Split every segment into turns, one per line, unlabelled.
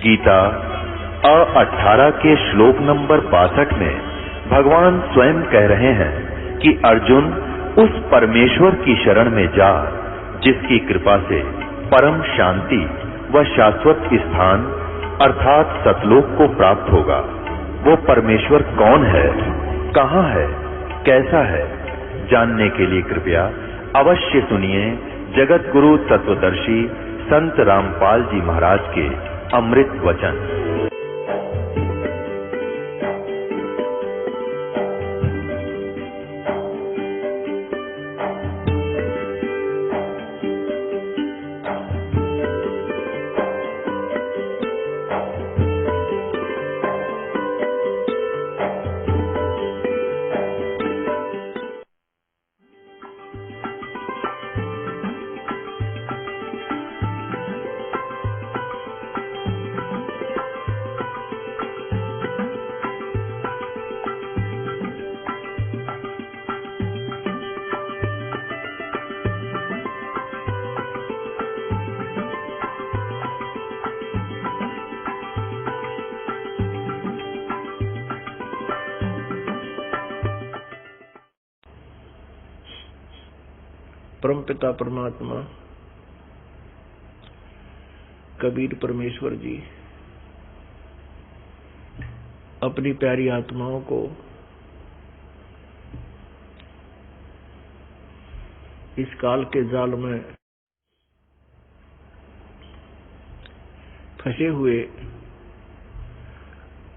गीता 18 के श्लोक नंबर 62 में भगवान स्वयं कह रहे हैं कि अर्जुन उस परमेश्वर की शरण में जा जिसकी कृपा से परम शांति व शाश्वत स्थान अर्थात सतलोक को प्राप्त होगा। वो परमेश्वर कौन है, कहां है, कैसा है, जानने के लिए कृपया अवश्य सुनिए जगत गुरु तत्वदर्शी संत रामपाल जी महाराज के अमृत वचन।
परमपिता परमात्मा कबीर परमेश्वर जी अपनी प्यारी आत्माओं को इस काल के जाल में फंसे हुए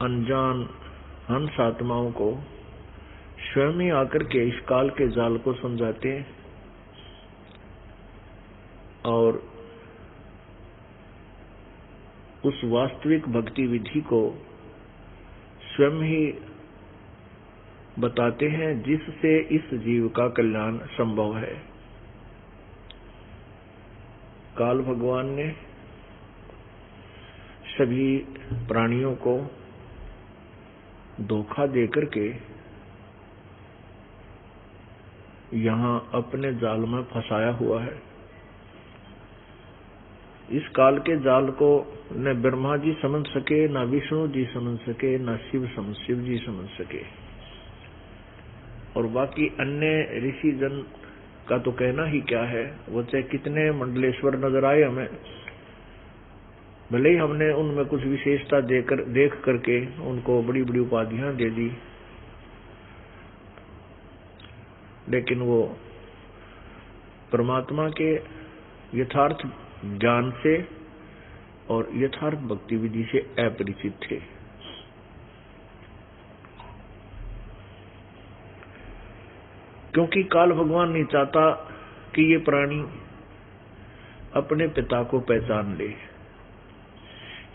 अनजान हंस आत्माओं को स्वयं ही आकर के इस काल के जाल को समझाते हैं और उस वास्तविक भक्ति विधि को स्वयं ही बताते हैं जिससे इस जीव का कल्याण संभव है। काल भगवान ने सभी प्राणियों को धोखा देकर के यहां अपने जाल में फंसाया हुआ है। इस काल के जाल को न ब्रह्मा जी समझ सके, न विष्णु जी समझ सके, न शिव जी समझ सके, और बाकी अन्य ऋषि जन का तो कहना ही क्या है। वो चाहे कितने मंडलेश्वर नजर आए हमें, भले ही हमने उनमें कुछ विशेषता देख करके उनको बड़ी बड़ी उपाधियां दे दी, लेकिन वो परमात्मा के यथार्थ ज्ञान से और यथार्थ भक्ति विधि से अपरिचित थे। क्योंकि काल भगवान नहीं चाहता कि ये प्राणी अपने पिता को पहचान ले,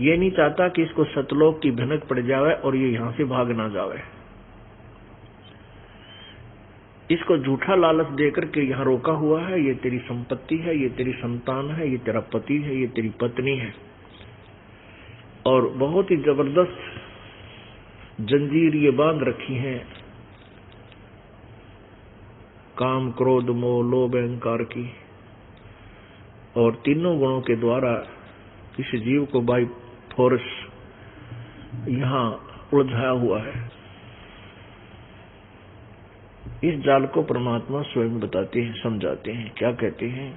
ये नहीं चाहता कि इसको सतलोक की भनक पड़ जावे और ये यहां से भाग ना जावे। इसको झूठा लालच देकर के यहां रोका हुआ है। ये तेरी संपत्ति है, ये तेरी संतान है, ये तेरा पति है, ये तेरी पत्नी है, और बहुत ही जबरदस्त जंजीर ये बांध रखी हैं काम, क्रोध, मोह, लोभ, अहंकार की, और तीनों गुणों के द्वारा इस जीव को बाई फोर्स यहां उलझाया हुआ है। इस जाल को परमात्मा स्वयं बताते हैं, समझाते हैं। क्या कहते हैं?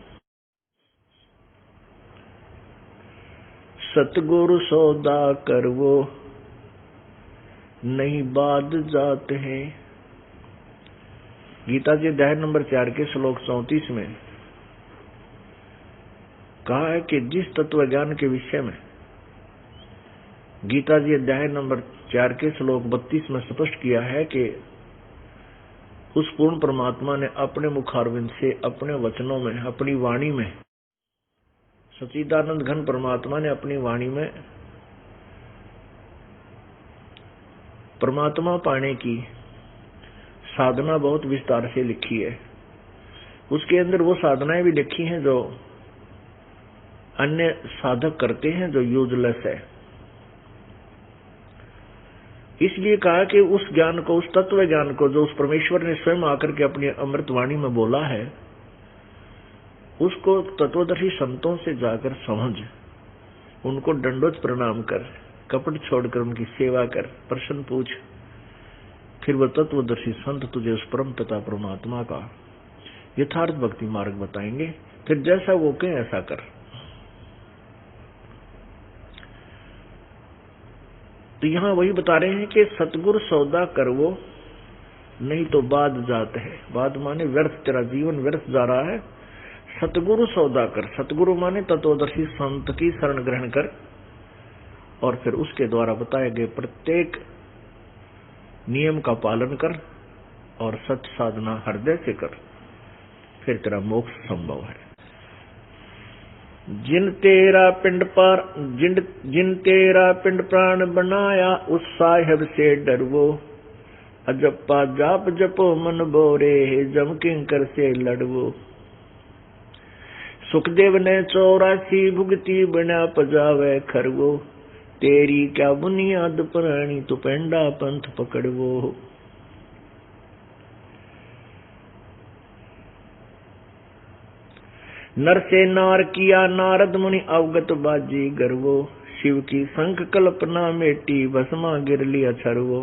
सतगुरु सौदा करवो नहीं बाद जात है। गीता जी अध्याय नंबर 4 के श्लोक 34 में कहा है कि जिस तत्व ज्ञान के विषय में गीता जी अध्याय नंबर 4 के श्लोक 32 में स्पष्ट किया है कि उस पूर्ण परमात्मा ने अपने मुखारविंद से, अपने वचनों में, अपनी वाणी में, सच्चिदानंद घन परमात्मा ने अपनी वाणी में परमात्मा पाने की साधना बहुत विस्तार से लिखी है। उसके अंदर वो साधनाएं भी लिखी हैं जो अन्य साधक करते हैं, जो यूजलेस है। इसलिए कहा कि उस ज्ञान को, उस तत्व ज्ञान को जो उस परमेश्वर ने स्वयं आकर के अपनी अमृतवाणी में बोला है, उसको तत्वदर्शी संतों से जाकर समझ, उनको दंडोत प्रणाम कर, कपट छोड़कर उनकी सेवा कर, प्रश्न पूछ। फिर वह तत्वदर्शी संत तुझे उस परम पिता परमात्मा का यथार्थ भक्ति मार्ग बताएंगे। फिर जैसा वो कहे ऐसा कर। तो यहां वही बता रहे हैं कि सतगुरु सौदा कर वो, नहीं तो बाद जात है। बाद माने व्यर्थ, तेरा जीवन व्यर्थ जा रहा है। सतगुरु सौदा कर, सतगुरु माने तत्वदर्शी संत की शरण ग्रहण कर, और फिर उसके द्वारा बताए गए प्रत्येक नियम का पालन कर, और सत्य साधना हृदय से कर, फिर तेरा मोक्ष संभव है। जिन तेरा पिंड प्राण बनाया, उस साहिब से डरवो। अजप्पा जाप जपो मन बोरे, जम किंकर से लड़वो। सुखदेव ने 84 भुगती बना पजावे खरवो। तेरी क्या बुनियाद पुरानी, तू पेंडा पंथ पकड़वो। नर से नार किया नारद मुनि अवगत बाजी गर्वो। शिव की संख कल्पना मेटी, भस्मा गिर लिया छरवो।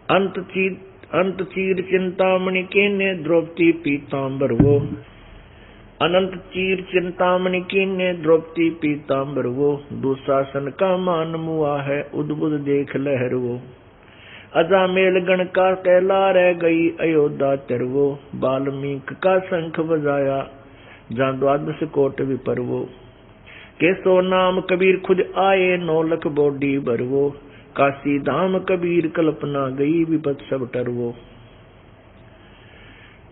अंत चीर चिंतामणि कीने, द्रौपदी पीतांबर वो। अनंत चीर चिंतामणि कीने, द्रौपदी पीतांबर वो। दुशासन का मान मुआ है, उद्बुद देख लहर वो। अजामेल गण का कहला रह गई, अयोध्या तिरवो। वाल्मीकि का शंख बजाया, जहाँ 12 कोट विपरवो। केसो नाम कबीर खुद आए, 9 लाख बोडी भरवो। काशी धाम कबीर कल्पना गई, विपत सब टरवो।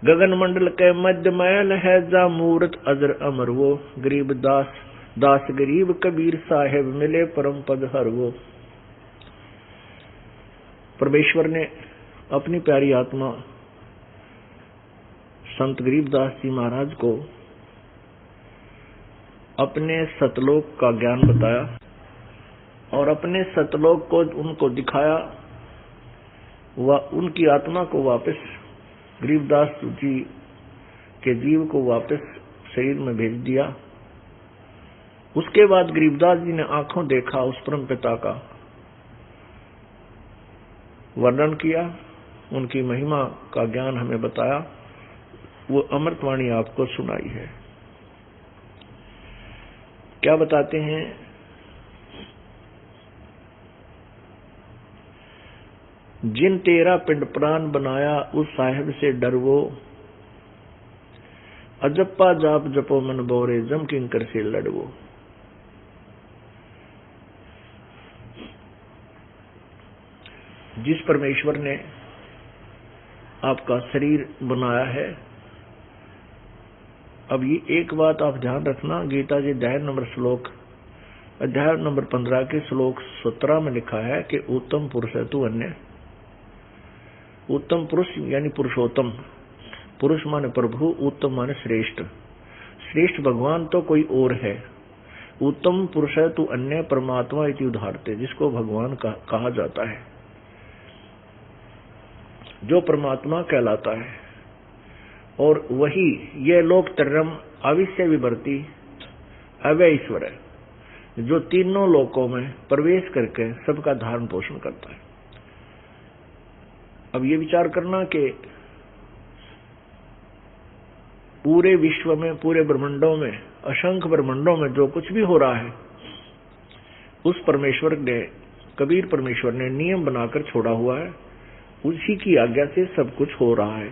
गगन मंडल के मध्य महल है, जा मूरत अजर अमर वो। गरीब दास गरीब कबीर साहेब, मिले परम पद हरवो। परमेश्वर ने अपनी प्यारी आत्मा संत गरीबदास जी महाराज को अपने सतलोक का ज्ञान बताया, और अपने सतलोक को उनको दिखाया। वह उनकी आत्मा को वापस गरीबदास जी के जीव को वापस शरीर में भेज दिया। उसके बाद गरीबदास जी ने आंखों देखा उस परम पिता का वर्णन किया, उनकी महिमा का ज्ञान हमें बताया। वो अमृतवाणी आपको सुनाई है। क्या बताते हैं? जिन तेरा पिंड प्राण बनाया, उस साहिब से डरवो। अजप्पा जाप जपो मन बोरे, जम किंकर से लड़वो। जिस परमेश्वर ने आपका शरीर बनाया है, अब ये एक बात आप ध्यान रखना, गीता जी अध्याय नंबर 15 के श्लोक 17 में लिखा है कि उत्तम पुरुष है तू अन्य। उत्तम पुरुष यानी पुरुषोत्तम, पुरुष माने प्रभु, उत्तम माने श्रेष्ठ। श्रेष्ठ भगवान तो कोई और है। उत्तम पुरुष है तू अन्य, परमात्मा इति उदाहरते, जिसको भगवान कहा जाता है, जो परमात्मा कहलाता है। और वही ये लोक तरम अविश्य विवर्ती अव्यय ईश्वर है, जो तीनों लोकों में प्रवेश करके सबका धारण पोषण करता है। अब ये विचार करना कि पूरे विश्व में, पूरे ब्रह्मांडों में, असंख्य ब्रह्मांडों में जो कुछ भी हो रहा है, उस परमेश्वर ने, कबीर परमेश्वर ने नियम बनाकर छोड़ा हुआ है। उसी की आज्ञा से सब कुछ हो रहा है।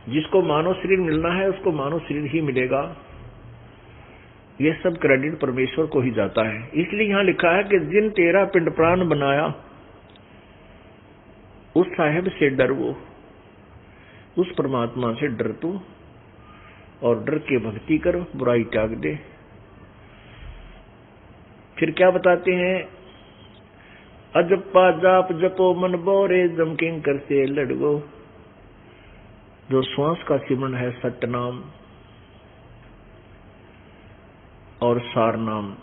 जिसको मानव शरीर मिलना है उसको मानव शरीर ही मिलेगा। यह सब क्रेडिट परमेश्वर को ही जाता है। इसलिए यहां लिखा है कि जिन तेरा पिंड प्राण बनाया, उस साहिब से डर वो। उस परमात्मा से डर तू, और डर के भक्ति कर, बुराई त्याग दे। फिर क्या बताते हैं? अजप्पा जाप जपो मन बोरे, जम किंकर से लड़वो। जो श्वास का सिमरन है सत्य नाम और सार नाम,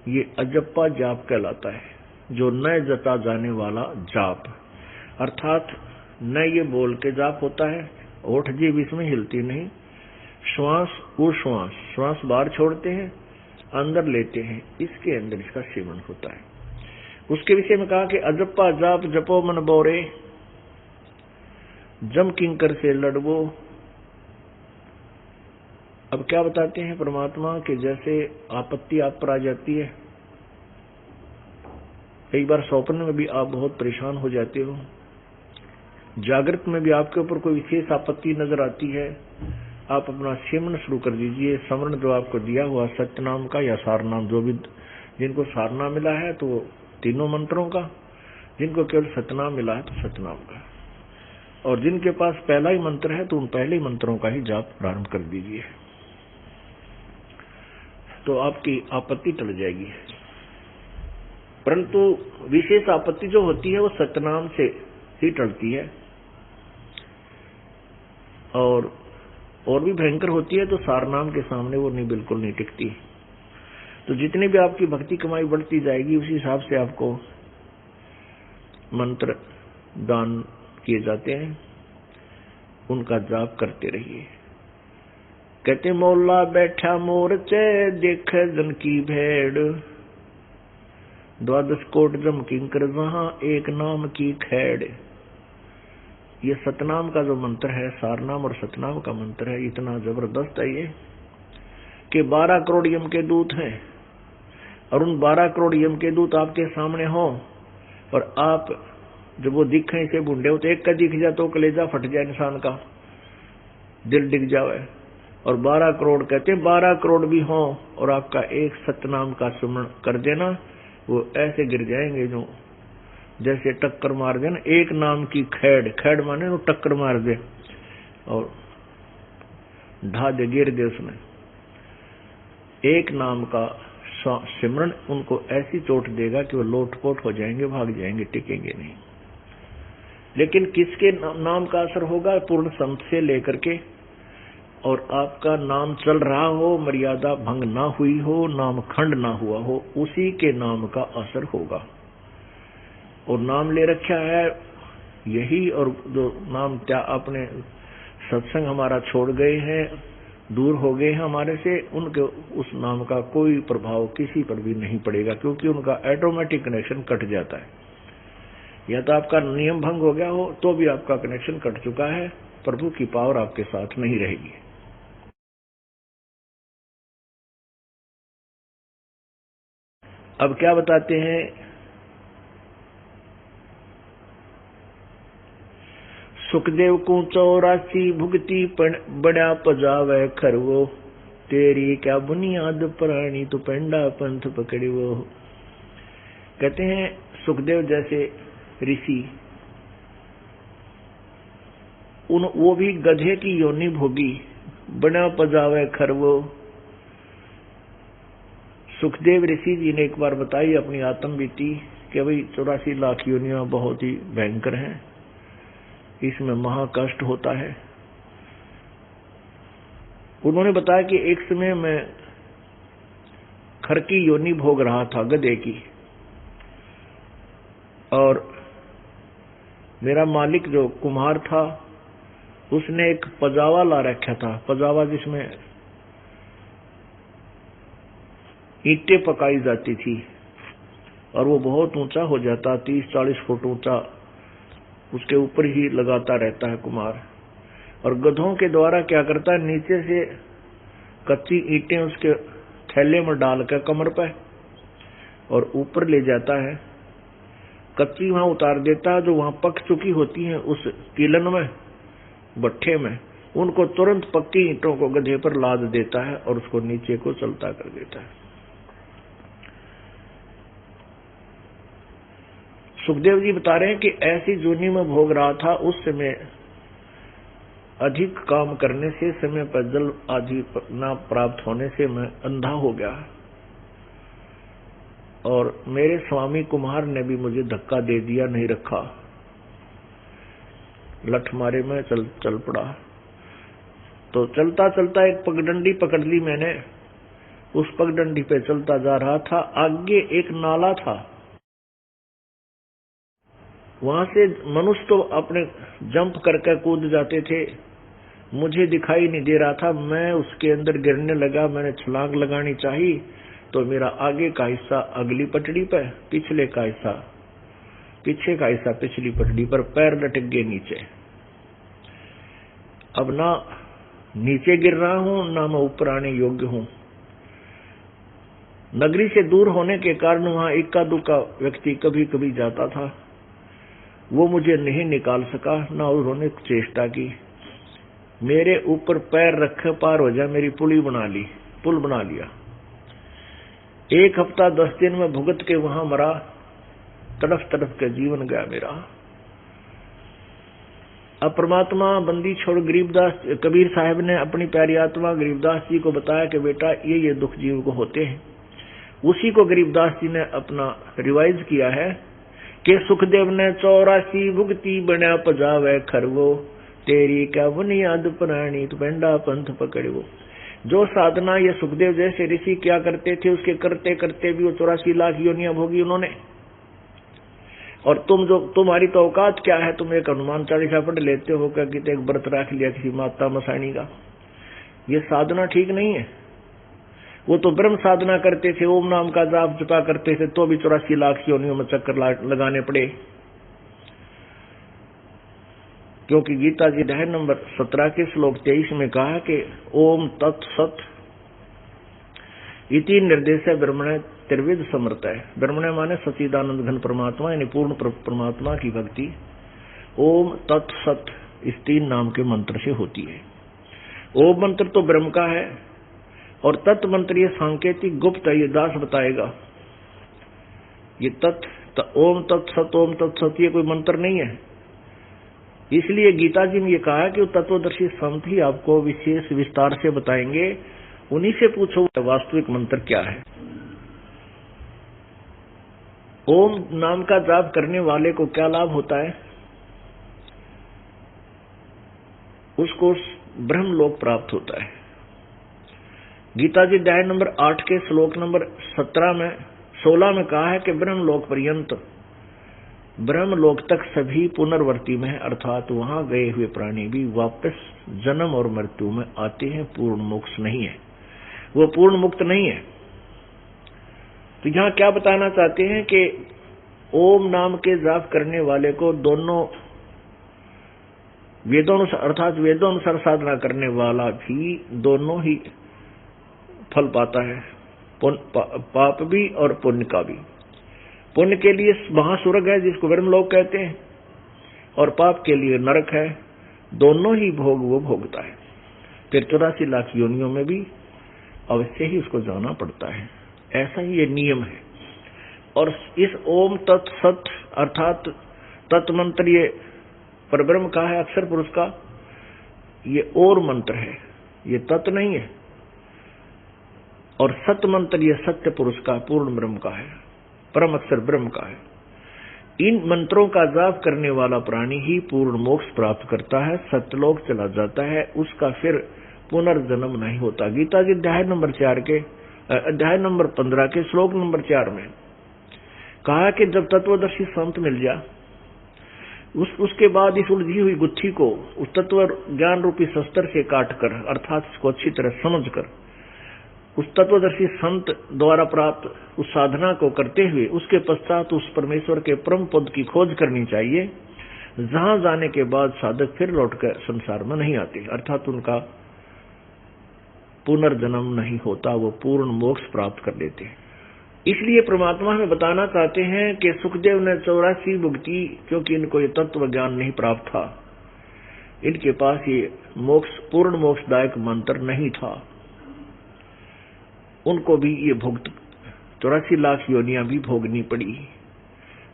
ये अजप्पा जाप कहलाता है, जो न जता जाने वाला जाप। अर्थात न ये बोल के जाप होता है, ओठ जीभ इसमें हिलती नहीं, श्वास उश्वास, श्वास बाहर छोड़ते हैं, अंदर लेते हैं, इसके अंदर इसका सेवन होता है। उसके विषय में कहा कि अजप्पा जाप जपो मन बोरे, जम किंकर से लड़वो। अब क्या बताते हैं परमात्मा कि जैसे आपत्ति आप पर आ जाती है, कई बार स्वप्न में भी आप बहुत परेशान हो जाते हो, जागृत में भी आपके ऊपर कोई विशेष आपत्ति नजर आती है, आप अपना सिमरन शुरू कर दीजिए। स्मरण जो आपको दिया हुआ सत्यनाम का या सारनाम, जो भी जिनको सारनाम मिला है तो तीनों मंत्रों का, जिनको केवल सतनाम मिला है तो सतनाम का, और जिनके पास पहला ही मंत्र है तो उन पहले ही मंत्रों का ही जाप प्रारंभ कर दीजिए, तो आपकी आपत्ति टल जाएगी। परंतु विशेष आपत्ति जो होती है वो सतनाम से ही टलती है, और भी भयंकर होती है तो सारनाम के सामने वो नहीं, बिल्कुल नहीं टिकती। तो जितनी भी आपकी भक्ति कमाई बढ़ती जाएगी उसी हिसाब से आपको मंत्र दान किए जाते हैं, उनका जाप करते रहिए। कहते मौला बैठा मोरचे देख जन की भेड़, द्वादश कोट जम किंकर जहां एक नाम की खैड़। ये सतनाम का जो मंत्र है, सारनाम और सतनाम का मंत्र है, इतना जबरदस्त है ये कि 12 करोड़ यम के दूत हैं, और उन 12 करोड़ यम के दूत आपके सामने हो, और आप जब वो दिखे से बूढ़े हो तो एक का दिख जाए तो कलेजा फट जाए, इंसान का दिल डिग जाए। और 12 करोड़ कहते हैं 12 करोड़ भी हो और आपका एक सतनाम का सुमरण कर देना, वो ऐसे गिर जाएंगे जो जैसे टक्कर मार दे ना, एक नाम की खैड़, खैड़ माने वो टक्कर मार दे और ढा दे, गिर दे उसमें। एक नाम का सिमरन उनको ऐसी चोट देगा कि वो लोटपोट हो जाएंगे, भाग जाएंगे, टिकेंगे नहीं। लेकिन किसके नाम का असर होगा? पूर्ण संत से लेकर के, और आपका नाम चल रहा हो, मर्यादा भंग ना हुई हो, नाम खंड ना हुआ हो, उसी के नाम का असर होगा। और नाम ले रखा है यही, और जो नाम क्या आपने सत्संग हमारा छोड़ गए हैं, दूर हो गए हैं हमारे से, उनके उस नाम का कोई प्रभाव किसी पर भी नहीं पड़ेगा, क्योंकि उनका ऑटोमेटिक कनेक्शन कट जाता है। या तो आपका नियम भंग हो गया हो तो भी आपका कनेक्शन कट चुका है, प्रभु की पावर आपके साथ नहीं रहेगी। अब क्या बताते हैं? सुखदेव को 84 भुगती बड़ा पजावे खरवो, तेरी क्या बुनियाद प्राणी तू पेंडा पंथ पकड़ो। कहते हैं सुखदेव जैसे ऋषि, वो भी गधे की योनि भोगी, बड़ा पजावे खरवो। सुखदेव ऋषि जी ने एक बार बताई अपनी आत्म बीती कि भाई 84 लाख योनियां बहुत ही भयंकर हैं, इसमें महाकष्ट होता है। उन्होंने बताया कि एक समय मैं खर की योनि भोग रहा था, गधे की, और मेरा मालिक जो कुम्हार था उसने एक पजावा ला रखा था, पजावा जिसमें ईंटें पकाई जाती थी, और वो बहुत ऊंचा हो जाता, 30-40 फुट ऊंचा, उसके ऊपर ही लगाता रहता है कुम्हार। और गधों के द्वारा क्या करता है, नीचे से कच्ची ईंटें उसके थैले में डालकर कमर पर, और ऊपर ले जाता है, कच्ची वहां उतार देता है, जो वहां पक चुकी होती हैं उस किलन में, भट्ठे में, उनको तुरंत पक्की ईंटों को गधे पर लाद देता है और उसको नीचे को चलता कर देता है। सुखदेव जी बता रहे हैं कि ऐसी जोनी में भोग रहा था, उस समय अधिक काम करने से, समय पर जल आदि न प्राप्त होने से मैं अंधा हो गया, और मेरे स्वामी कुम्हार ने भी मुझे धक्का दे दिया, नहीं रखा, लठ मारे में चल पड़ा। तो चलता चलता एक पगडंडी पकड़ ली मैंने, उस पगडंडी पे चलता जा रहा था, आगे एक नाला था, वहां से मनुष्य तो अपने जंप करके कूद जाते थे, मुझे दिखाई नहीं दे रहा था, मैं उसके अंदर गिरने लगा। मैंने छलांग लगानी चाहिए तो मेरा आगे का हिस्सा अगली पटड़ी पर, पिछले का हिस्सा पीछे का हिस्सा पिछली पटड़ी पर, पैर लटक गए नीचे। अब ना नीचे गिर रहा हूं, ना मैं ऊपर आने योग्य हूं। नगरी से दूर होने के कारण वहां इक्का दुक्का व्यक्ति कभी कभी जाता था, वो मुझे नहीं निकाल सका, ना उन्होंने चेष्टा की। मेरे ऊपर पैर रखे पार हो जाए, मेरी पुल बना लिया। 1 हफ्ता 10 दिन में भुगत के वहां मरा, तड़फ तड़फ के जीवन गया मेरा। अब परमात्मा बंदी छोड़ गरीबदास कबीर साहब ने अपनी प्यारी आत्मा गरीबदास जी को बताया कि बेटा ये दुख जीव को होते हैं। उसी को गरीबदास जी ने अपना रिवाइज किया है कि सुखदेव ने 84 भुगती बना पजावे खरवो, तेरी क्या बुनियाद प्राणी तू पेंडा पंथ पकड़ो। जो साधना ये सुखदेव जैसे ऋषि क्या करते थे, उसके करते करते भी वो 84 लाख योनियां भोगी उन्होंने। और तुम्हारी तो औकात क्या है, तुम एक हनुमान चालीसा पढ़ लेते हो, क्या कितने एक व्रत रख लिया किसी माता मसाणी का। ये साधना ठीक नहीं है। वो तो ब्रह्म साधना करते थे, ओम नाम का जाप जपा करते थे, तो भी 84 लाख योनियों में चक्कर लगाने पड़े। क्योंकि गीता जी अध्याय नंबर 17 के श्लोक 23 में कहा कि ओम तत्सत इति निर्देश ब्रह्मण त्रिविध समर्थ है। ब्रह्मण माने सच्चिदानंद घन परमात्मा, यानी पूर्ण परमात्मा की भक्ति ओम तत्सत इस 3 नाम के मंत्र से होती है। ओम मंत्र तो ब्रह्म का है और तत् मंत्र ये सांकेतिक गुप्त है, ये दास बताएगा। ये ओम तत्सत ये कोई मंत्र नहीं है। इसलिए गीता जी ने ये कहा कि तत्वदर्शी संत ही आपको विशेष विस्तार से बताएंगे, उन्हीं से पूछो वास्तविक मंत्र क्या है। ओम नाम का जाप करने वाले को क्या लाभ होता है? उसको ब्रह्म लोक प्राप्त होता है। गीता जी अध्याय नंबर 8 के श्लोक नंबर 16 में कहा है कि ब्रह्म लोक पर्यंत, ब्रह्म लोक तक सभी पुनर्वर्ती में है, अर्थात वहां गए हुए प्राणी भी वापस जन्म और मृत्यु में आते हैं, पूर्ण मोक्ष नहीं है, वो पूर्ण मुक्त नहीं है। तो यहां क्या बताना चाहते हैं कि ओम नाम के जाप करने वाले को दोनों वेदोनुसार साधना करने वाला भी दोनों ही फल पाता है, पाप भी और पुण्य का भी। पुण्य के लिए महास्वर्ग है जिसको ब्रह्मलोक कहते हैं, और पाप के लिए नरक है। दोनों ही भोग वो भोगता है। फिर 84 लाख योनियों में भी अवश्य ही उसको जाना पड़ता है। ऐसा ही ये नियम है। और इस ओम तत्सत अर्थात तत्मंत्र ये परब्रह्म का है, अक्षर पुरुष का, ये और मंत्र है, ये तत् नहीं है। और सत मंत्र ये सत्य पुरुष का, पूर्ण ब्रह्म का है, परम अक्षर ब्रह्म का है। इन मंत्रों का जाप करने वाला प्राणी ही पूर्ण मोक्ष प्राप्त करता है, सत्यलोक चला जाता है, उसका फिर पुनर्जन्म नहीं होता। गीता जी अध्याय नंबर 15 के श्लोक नंबर 4 में कहा कि जब तत्वदर्शी संत मिल जा, उसके बाद इस उलझी हुई गुत्थी को उस तत्व ज्ञान रूपी शस्त्र से काटकर, अर्थात इसको अच्छी तरह समझकर, उस तत्वदर्शी संत द्वारा प्राप्त उस साधना को करते हुए उसके पश्चात उस परमेश्वर के परम पद की खोज करनी चाहिए, जहां जाने के बाद साधक फिर लौटकर संसार में नहीं आते, अर्थात उनका पुनर्जन्म नहीं होता, वो पूर्ण मोक्ष प्राप्त कर लेते हैं। इसलिए परमात्मा हमें बताना चाहते हैं कि सुखदेव ने 84 भुगती, क्योंकि इनको ये तत्व ज्ञान नहीं प्राप्त था, इनके पास ये मोक्ष पूर्ण मोक्षदायक मंत्र नहीं था, उनको भी ये भुगत 84 लाख योनियां भी भोगनी पड़ी।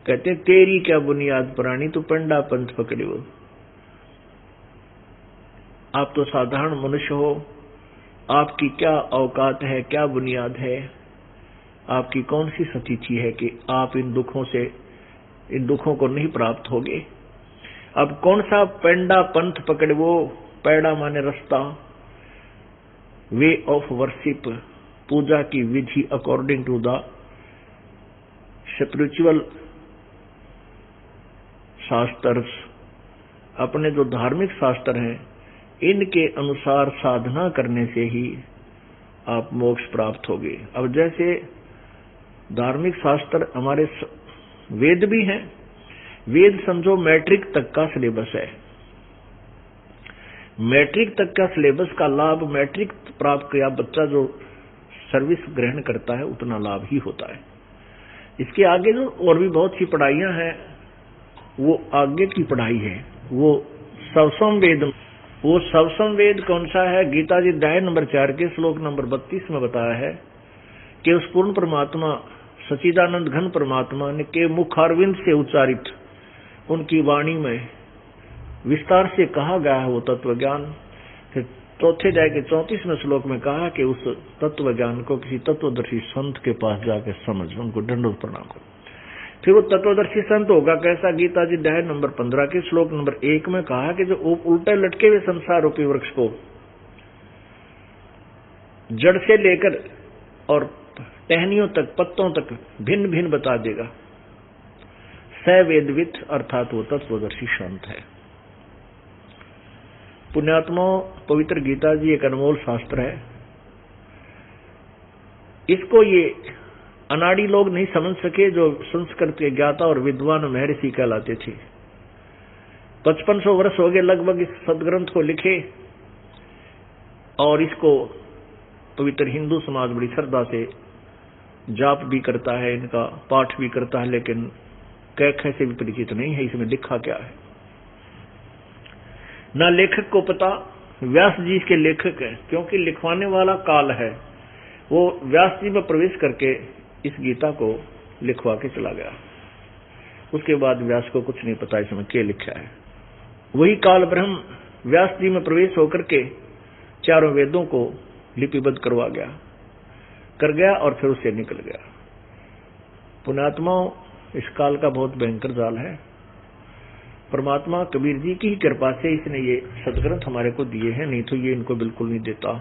कहते तेरी क्या बुनियाद प्राणी तू पंडा पंथ पकड़ो। आप तो साधारण मनुष्य हो, आपकी क्या औकात है, क्या बुनियाद है, आपकी कौन सी स्थिति है कि आप इन दुखों को नहीं प्राप्त होगे। अब कौन सा पेंडा पंथ पकड़ो, पैड़ा माने रास्ता, वे ऑफ वर्शिप, पूजा की विधि अकॉर्डिंग टू द स्पिरिचुअल शास्त्र, अपने जो धार्मिक शास्त्र हैं इनके अनुसार साधना करने से ही आप मोक्ष प्राप्त होगे। अब जैसे धार्मिक शास्त्र हमारे वेद भी हैं, वेद समझो मैट्रिक तक का सिलेबस है। मैट्रिक तक का सिलेबस का लाभ मैट्रिक प्राप्त किया बच्चा जो सर्विस ग्रहण करता है उतना लाभ ही होता है। इसके आगे जो और भी बहुत सी पढ़ाइयां हैं वो आगे की पढ़ाई है। वो सवसम वेद, वो सवसम वेद कौन सा है? गीता जी अध्याय नंबर 4 के श्लोक नंबर 32 में बताया है कि उस पूर्ण परमात्मा सच्चिदानंद घन परमात्मा ने के मुखारविंद से उच्चारित उनकी वाणी में विस्तार से कहा गया है वो तत्व ज्ञान। फिर चौथे अध्याय के 34वें श्लोक में कहा कि उस तत्व ज्ञान को किसी तत्वदर्शी संत के पास जाकर समझ, उनको दंडवत प्रणाम करो। फिर वो तत्वदर्शी संत होगा कैसा? गीता जी अध्याय नंबर 15 के श्लोक नंबर 1 में कहा कि जो उल्टे लटके हुए संसार रूपी वृक्ष को जड़ से लेकर और टहनियों तक, पत्तों तक भिन्न भिन्न बता देगा। स वेदविद अर्थात वो तत्वदर्शी संत है। पुण्यात्माओं, पवित्र गीता जी एक अनमोल शास्त्र है। इसको ये अनाड़ी लोग नहीं समझ सके जो संस्कृत के ज्ञाता और विद्वान महर्षि कहलाते थे। 5500 वर्ष हो गए लगभग इस सदग्रंथ को लिखे और इसको पवित्र हिंदू समाज बड़ी श्रद्धा से जाप भी करता है, इनका पाठ भी करता है, लेकिन कैखे से भी परिचित नहीं है इसमें लिखा क्या है। ना लेखक को पता, व्यास जी इसके लेखक है, क्योंकि लिखवाने वाला काल है। वो व्यास जी में प्रवेश करके इस गीता को लिखवा के चला गया। उसके बाद व्यास को कुछ नहीं पता इसमें क्या लिखा है। वही काल ब्रह्म व्यास जी में प्रवेश होकर के चारों वेदों को लिपिबद्ध करवा गया और फिर उससे निकल गया। पुण्यात्माओं, इस काल का बहुत भयंकर जाल है। परमात्मा कबीर जी की ही कृपा से इसने ये सदग्रंथ हमारे को दिए हैं, नहीं तो ये इनको बिल्कुल नहीं देता।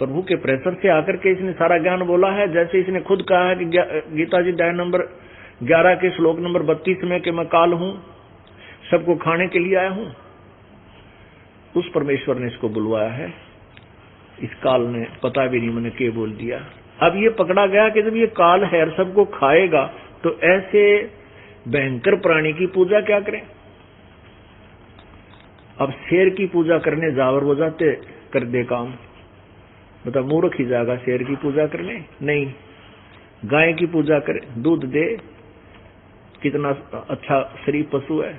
प्रभु के प्रेशर से आकर के इसने सारा ज्ञान बोला है। जैसे इसने खुद कहा है कि गीता जी अध्याय नंबर 11 के श्लोक नंबर 32 में कि मैं काल हूं, सबको खाने के लिए आया हूं। उस परमेश्वर ने इसको बुलवाया है। इस काल ने पता भी नहीं मैंने क्या बोल दिया। अब ये पकड़ा गया कि जब ये काल है और सबको खाएगा तो ऐसे भयंकर प्राणी की पूजा क्या करें। अब शेर की पूजा करने जावर हो जाते, कर दे काम, मतलब मूर्ख ही जाएगा शेर की पूजा करने। नहीं, गाय की पूजा करे, दूध दे, कितना अच्छा शरीफ पशु है।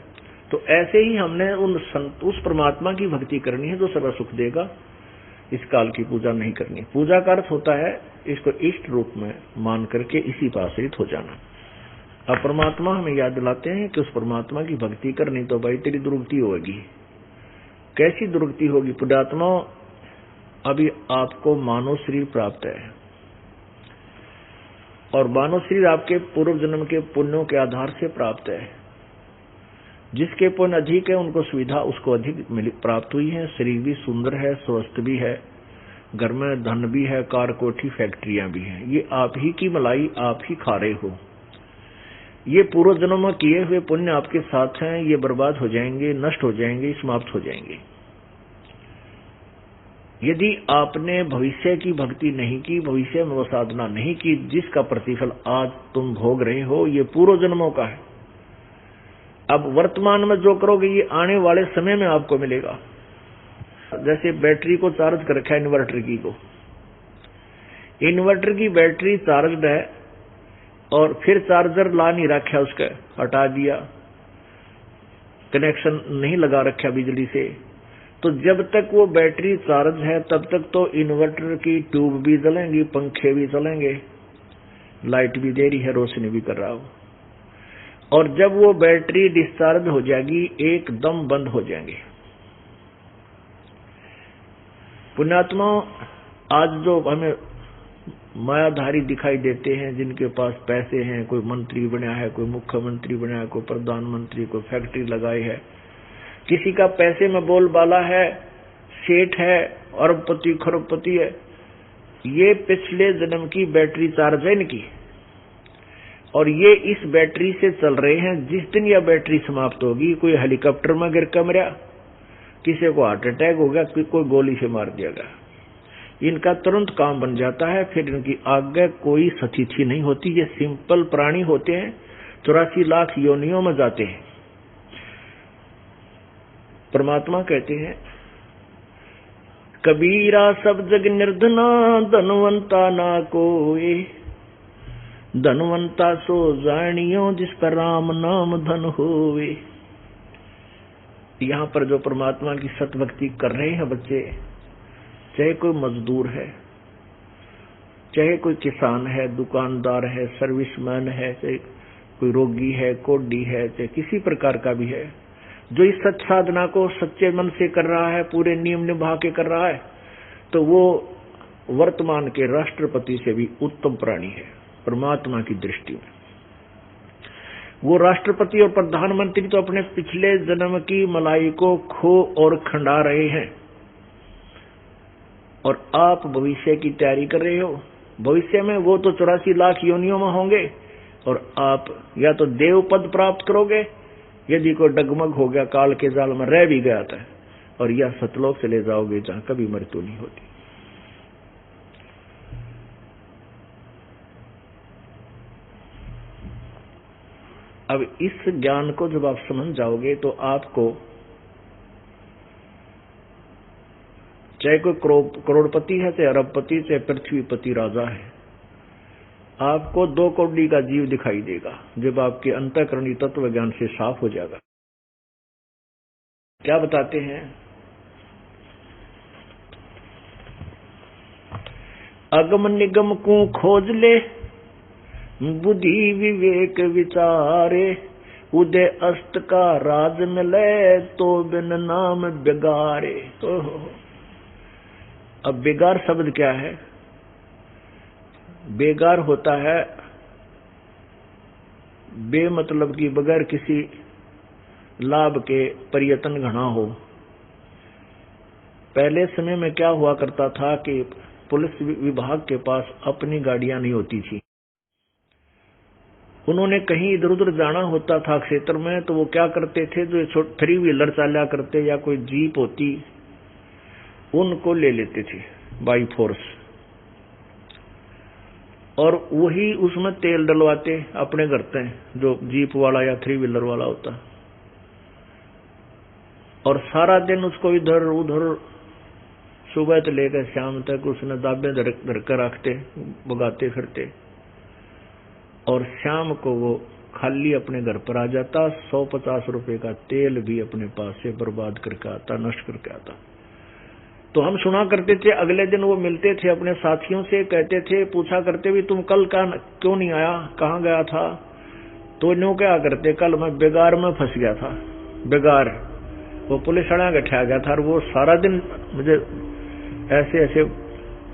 तो ऐसे ही हमने उस परमात्मा की भक्ति करनी है जो सर्व सुख देगा। इस काल की पूजा नहीं करनी। पूजा का अर्थ होता है इसको इष्ट रूप में मान करके इसी पर आश्रित हो जाना। अब परमात्मा हमें याद दिलाते हैं कि उस परमात्मा की भक्ति करनी तो भाई तेरी दुर्गति होगी। कैसी दुर्गति होगी? पुण्यात्मा, अभी आपको मानव शरीर प्राप्त है और मानव शरीर आपके पूर्व जन्म के पुण्यों के आधार से प्राप्त है। जिसके पुण्य अधिक है उनको सुविधा उसको अधिक प्राप्त हुई है। शरीर भी सुंदर है, स्वस्थ भी है, घर में धन भी है, कार कोठी फैक्ट्रियां भी हैं। ये आप ही की मलाई आप ही खा रहे हो। ये पूर्व जन्म में किए हुए पुण्य आपके साथ हैं, ये बर्बाद हो जाएंगे, नष्ट हो जाएंगे, समाप्त हो जाएंगे। यदि आपने भविष्य की भक्ति नहीं की, भविष्य में वो साधना नहीं की जिसका प्रतिफल आज तुम भोग रहे हो, ये पूर्व जन्मों का है। अब वर्तमान में जो करोगे ये आने वाले समय में आपको मिलेगा। जैसे बैटरी को चार्ज कर रखा है इन्वर्टर की को, इन्वर्टर की बैटरी चार्ज है और फिर चार्जर ला नहीं रखा, उसका हटा दिया, कनेक्शन नहीं लगा रखा बिजली से, तो जब तक वो बैटरी चार्ज है तब तक तो इन्वर्टर की ट्यूब भी जलेंगी, पंखे भी चलेंगे, लाइट भी दे रही है, रोशनी भी कर रहा हो। और जब वो बैटरी डिस्चार्ज हो जाएगी एकदम बंद हो जाएंगे। पुण्यात्मा, आज जो हमें मायाधारी दिखाई देते हैं, जिनके पास पैसे हैं, कोई मंत्री बना है, कोई मुख्यमंत्री बना है, कोई प्रधानमंत्री, कोई फैक्ट्री लगाई है, किसी का पैसे में बोलबाला है, सेठ है, अरबपति खरबपति है, ये पिछले जन्म की बैटरी चार्ज है इनकी और ये इस बैटरी से चल रहे हैं। जिस दिन यह बैटरी समाप्त होगी, कोई हेलीकॉप्टर में गिर कर मरा, किसी को हार्ट अटैक हो गया, कोई गोली से मार दिया गया, इनका तुरंत काम बन जाता है, फिर इनकी आगे कोई सतिथि नहीं होती। ये सिंपल प्राणी होते हैं, 84 लाख योनियों में जाते हैं। परमात्मा कहते हैं कबीरा सब जग निर्धना, धनवंता ना कोई, धनवंता सो जानियो जिस पर राम नाम धन होवे। यहाँ पर जो परमात्मा की सतभक्ति कर रहे हैं बच्चे, चाहे कोई मजदूर है, चाहे कोई किसान है, दुकानदार है, सर्विसमैन है, चाहे कोई रोगी है, कोडी है, चाहे किसी प्रकार का भी है, जो इस सच साधना को सच्चे मन से कर रहा है, पूरे नियम निभा के कर रहा है, तो वो वर्तमान के राष्ट्रपति से भी उत्तम प्राणी है परमात्मा की दृष्टि में। वो राष्ट्रपति और प्रधानमंत्री तो अपने पिछले जन्म की मलाई को खो और खंडा रहे हैं, और आप भविष्य की तैयारी कर रहे हो। भविष्य में वो तो 84 लाख योनियों में होंगे, और आप या तो देव पद प्राप्त करोगे, यदि कोई डगमग हो गया, काल के जाल में रह भी गया था, और या सतलोक चले जाओगे जहां कभी मृत्यु नहीं होती। अब इस ज्ञान को जब आप समझ जाओगे तो आपको, चाहे कोई करोड़पति है, चाहे अरबपति, चाहे पृथ्वीपति राजा है, आपको 2 कौड़ी का जीव दिखाई देगा जब आपके अंतःकरणी तत्व ज्ञान से साफ हो जाएगा। क्या बताते हैं? अगम निगम को खोज ले, बुद्धि विवेक विचारे, उदय अस्त का राज मिले, तो बिन नाम बिगारे। अब बेगार शब्द क्या है? बेगार होता है बे मतलब कि बगैर किसी लाभ के प्रयत्न घना हो। पहले समय में क्या हुआ करता था कि पुलिस विभाग के पास अपनी गाड़ियां नहीं होती थी। उन्होंने कहीं इधर उधर जाना होता था क्षेत्र में, तो वो क्या करते थे, जो 3 व्हीलर चाला करते या कोई जीप होती, उनको ले लेते थे बाई फोर्स, और वही उसमें तेल डलवाते अपने घर पे, जो जीप वाला या 3 व्हीलर वाला होता, और सारा दिन उसको इधर उधर सुबह से लेकर शाम तक उसने दाबे धर कर रखते, भगाते फिरते, और शाम को वो खाली अपने घर पर आ जाता। 150 रुपए का तेल भी अपने पास से बर्बाद करके आता, नष्ट करके आता। तो हम सुना करते थे, अगले दिन वो मिलते थे अपने साथियों से, कहते थे, पूछा करते भी तुम कल क्यों नहीं आया, कहाँ गया था? तो न्यू क्या करते, कल मैं बेगार में फंस गया था। बेगार वो पुलिस वाला गठा गया था, और वो सारा दिन मुझे ऐसे ऐसे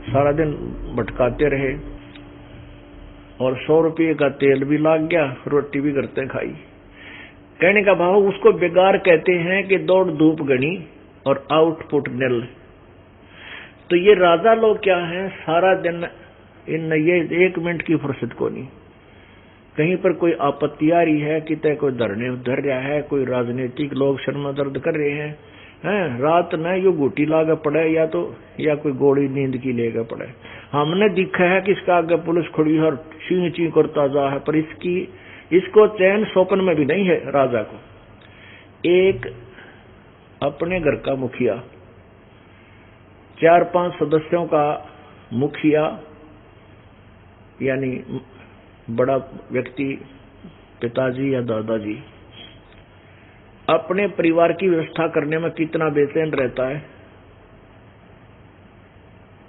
सारा दिन भटकाते रहे, और 100 रुपये का तेल भी लाग गया, रोटी भी करते खाई। कहने का भाव, उसको बेगार कहते हैं कि दौड़ धूप गणी और आउटपुट निल। तो ये राजा लोग क्या हैं, सारा दिन इन ये 1 मिनट की फुर्सत को नहीं। कहीं पर कोई आपत्ति आ रही है, कितने कोई धरने उधर रहा है, कोई राजनीतिक लोग शर्मा दर्द कर रहे हैं, रात न यो गोटी लागे पड़े, या कोई गोली नींद की लेगा पड़े। हमने देखा है कि इसका आगे पुलिस खड़ी है और चीं चीं करता जा है, पर इसको चैन स्वप्न में भी नहीं है राजा को। एक अपने घर का मुखिया, 4-5 सदस्यों का मुखिया, यानी बड़ा व्यक्ति, पिताजी या दादाजी, अपने परिवार की व्यवस्था करने में कितना बेचैन रहता है।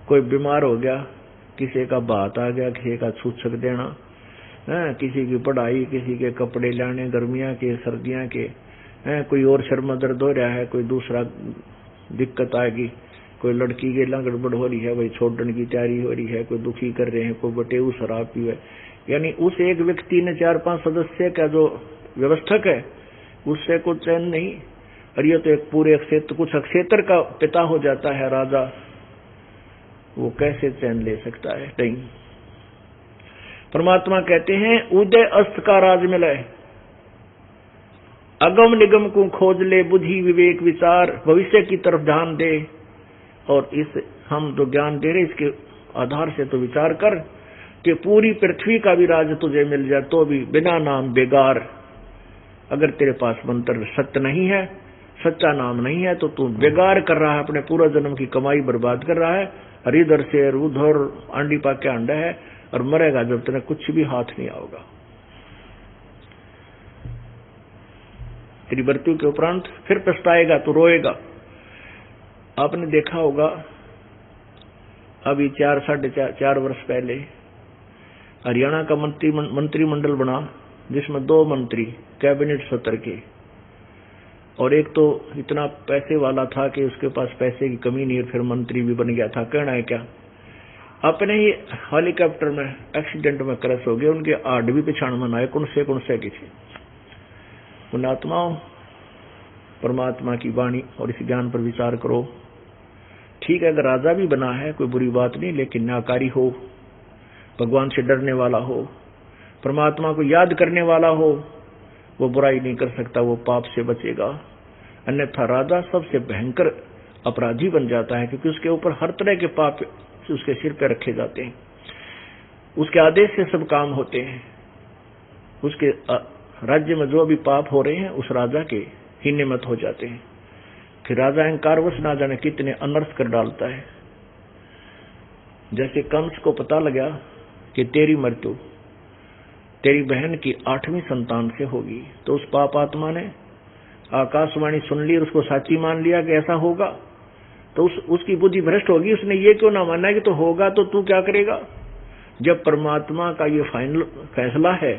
कोई बीमार हो गया, किसी का बात आ गया, किसी का छूछक देना, किसी की पढ़ाई, किसी के कपड़े लाने, गर्मियां के सर्दियां के, कोई और शर्मा दर्द हो रहा है, कोई दूसरा दिक्कत आएगी, कोई लड़की के ला गड़बड़ हो रही है, वही छोड़ने की तैयारी हो रही है, कोई दुखी कर रहे हैं, कोई बटेऊ शराब पीवे। यानी उस एक व्यक्ति ने 4-5 सदस्य का जो व्यवस्थक है, उससे कुछ चैन नहीं। और ये तो एक पूरे क्षेत्र, कुछ क्षेत्र का पिता हो जाता है राजा, वो कैसे चैन ले सकता है? नहीं। परमात्मा कहते हैं उदय अस्त का राज मिले, अगम निगम को खोज ले, बुद्धि विवेक विचार, भविष्य की तरफ ध्यान दे। और इस हम जो ज्ञान दे रहे इसके आधार से तो विचार कर कि पूरी पृथ्वी का भी राज तुझे मिल जाए तो भी बिना नाम बेगार। अगर तेरे पास मंत्र सत्य नहीं है, सच्चा नाम नहीं है, तो तू बेगार कर रहा है, अपने पूरा जन्म की कमाई बर्बाद कर रहा है। हरिधर से उधर आंडी पाके अंडा है, और मरेगा जब तेरा कुछ भी हाथ नहीं आओगा। तेरी मृत्यु के उपरांत फिर पछताएगा तो रोएगा। आपने देखा होगा अभी 4-4.5 वर्ष पहले हरियाणा का मंत्रिमंडल बना, जिसमें 2 मंत्री कैबिनेट सत्र के, और एक तो इतना पैसे वाला था कि उसके पास पैसे की कमी नहीं, फिर मंत्री भी बन गया था। कहना है क्या, अपने ही हेलीकॉप्टर में एक्सीडेंट में क्रैश हो गए, उनके आड़ भी पिछाण मनाए कौन से किसी। पुण्यात्माओं, परमात्मा की वाणी और इस ज्ञान पर विचार करो। ठीक है, अगर राजा भी बना है कोई बुरी बात नहीं, लेकिन न्याकारी हो, भगवान से डरने वाला हो, परमात्मा को याद करने वाला हो, वो बुराई नहीं कर सकता, वो पाप से बचेगा। अन्यथा राजा सबसे भयंकर अपराधी बन जाता है, क्योंकि उसके ऊपर हर तरह के पाप उसके सिर पर रखे जाते हैं। उसके आदेश से सब काम होते हैं। उसके राज्य में जो भी पाप हो रहे हैं उस राजा के ही निमित्त हो जाते हैं। फिर राजा अहंकारवश ना जाने कितने अनर्थ कर डालता है। जैसे कंस को पता लगा कि तेरी मृत्यु तेरी बहन की 8वीं संतान से होगी, तो उस पाप आत्मा ने आकाशवाणी सुन ली और उसको साची मान लिया कि ऐसा होगा, तो उसकी बुद्धि भ्रष्ट होगी। उसने ये क्यों ना माना कि तो होगा, तो तू क्या करेगा। जब परमात्मा का ये फाइनल फैसला है,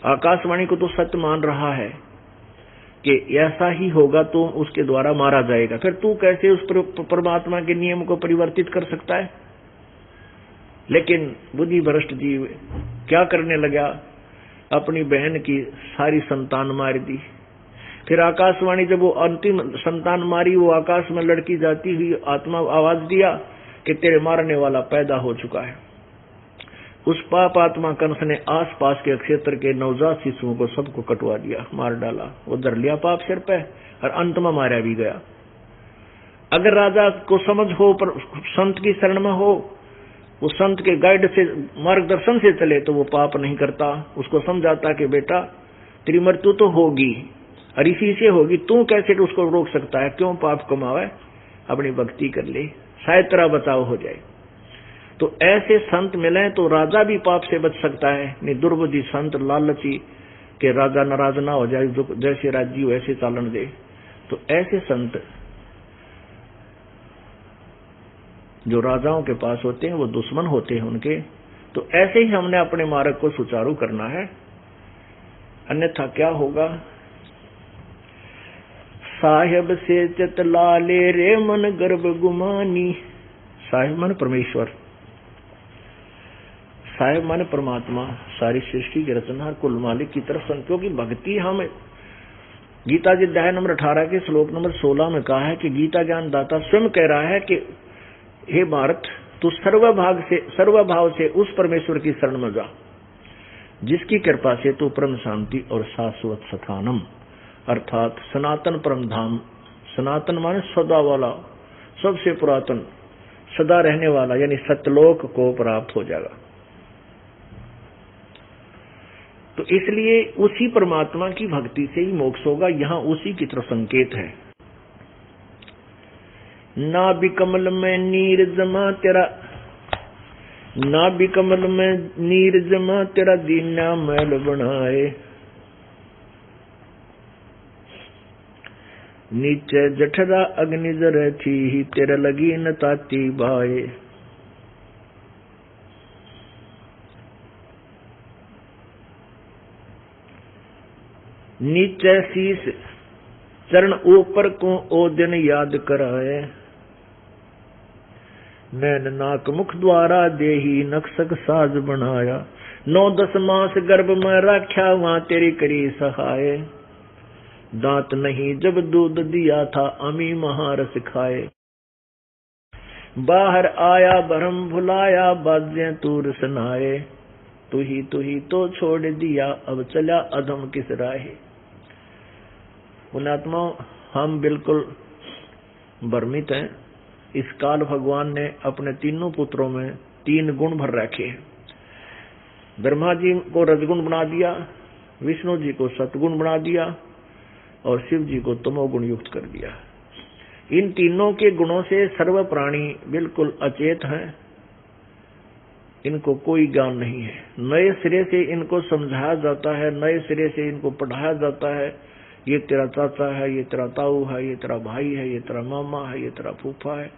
आकाशवाणी को तो सत्य मान रहा है कि ऐसा ही होगा, तो उसके द्वारा मारा जाएगा, फिर तू कैसे उस परमात्मा के नियम को परिवर्तित कर सकता है। लेकिन बुद्धि भ्रष्ट जीव क्या करने लगा, अपनी बहन की सारी संतान मार दी। फिर आकाशवाणी जब वो अंतिम संतान मारी, वो आकाश में लड़की जाती हुई आत्मा आवाज दिया कि तेरे मारने वाला पैदा हो चुका है। उस पाप आत्मा कंस ने आसपास के क्षेत्र के नवजात शिशुओं को सबको कटवा दिया, मार डाला। वो धर लिया पाप सिर पे और अंत में मारा भी गया। अगर राजा को समझ हो, पर संत की शरण में हो, वो संत के गाइड से मार्गदर्शन से चले, तो वो पाप नहीं करता। उसको समझाता कि बेटा तेरी मृत्यु तो होगी और इसी से होगी, तू कैसे उसको रोक सकता है, क्यों पाप कमावे, अपनी भक्ति कर ले, शायद तेरा बचाव हो जाए। तो ऐसे संत मिले तो राजा भी पाप से बच सकता है। नहीं दुर्बुद्धि संत लालची के राजा नाराज ना हो जाए, जो जैसे राज्य वैसे चालन दे। तो ऐसे संत जो राजाओं के पास होते हैं वो दुश्मन होते हैं उनके। तो ऐसे ही हमने अपने मार्ग को सुचारू करना है, अन्यथा क्या होगा। साहेब से चतला ले रे मन गर्भ गुमानी। साहेब मन परमेश्वर, साहेब माने परमात्मा, सारी सृष्टि के रचनहार कुल मालिक की तरफ संतों की भक्ति। हम गीता जी अध्याय नंबर 18 के श्लोक नंबर 16 में कहा है कि गीता ज्ञान दाता स्वयं कह रहा है कि हे भारत, तू सर्वभाव से उस परमेश्वर की शरण में जा, जिसकी कृपा से तू परम शांति और शाश्वत स्थानम अर्थात सनातन परम धाम, सनातन माने सदा वाला, सबसे पुरातन, सदा रहने वाला, यानी सत्यलोक को प्राप्त हो जाएगा। तो इसलिए उसी परमात्मा की भक्ति से ही मोक्ष होगा। यहाँ उसी की तरफ संकेत है। नाभि कमल में नीर जमा तेरा, नाभि कमल में नीर जमा तेरा दीना मैल बनाए, नीचे जठरा अग्नि जर थी तेरा लगी न ताती भाए। नीचे शीस चरण ऊपर को ओ दिन याद कराए, नैन नाक मुख द्वारा देही नक्सक साज बनाया, 9-10 मास गर्भ में रखा वहां तेरी करी सहाय, दांत नहीं जब दूध दिया था अमी महारस खाए, बाहर आया भरम भुलाया बाजें तूर सुनाए, तू ही तो छोड़ दिया अब चला अधम किस राहे। पुण्यात्मा, हम बिल्कुल भ्रमित हैं। इस काल भगवान ने अपने तीनों पुत्रों में 3 गुण भर रखे हैं। ब्रह्मा जी को रजगुण बना दिया, विष्णु जी को सतगुण बना दिया और शिव जी को तमोगुण युक्त कर दिया। इन तीनों के गुणों से सर्व प्राणी बिल्कुल अचेत हैं, इनको कोई ज्ञान नहीं है। नए सिरे से इनको समझाया जाता है, नए सिरे से इनको पढ़ाया जाता है। ये तेरा चाचा है, ये तेरा ताऊ है, ये तेरा भाई है, ये तेरा मामा है, ये तेरा फूफा है,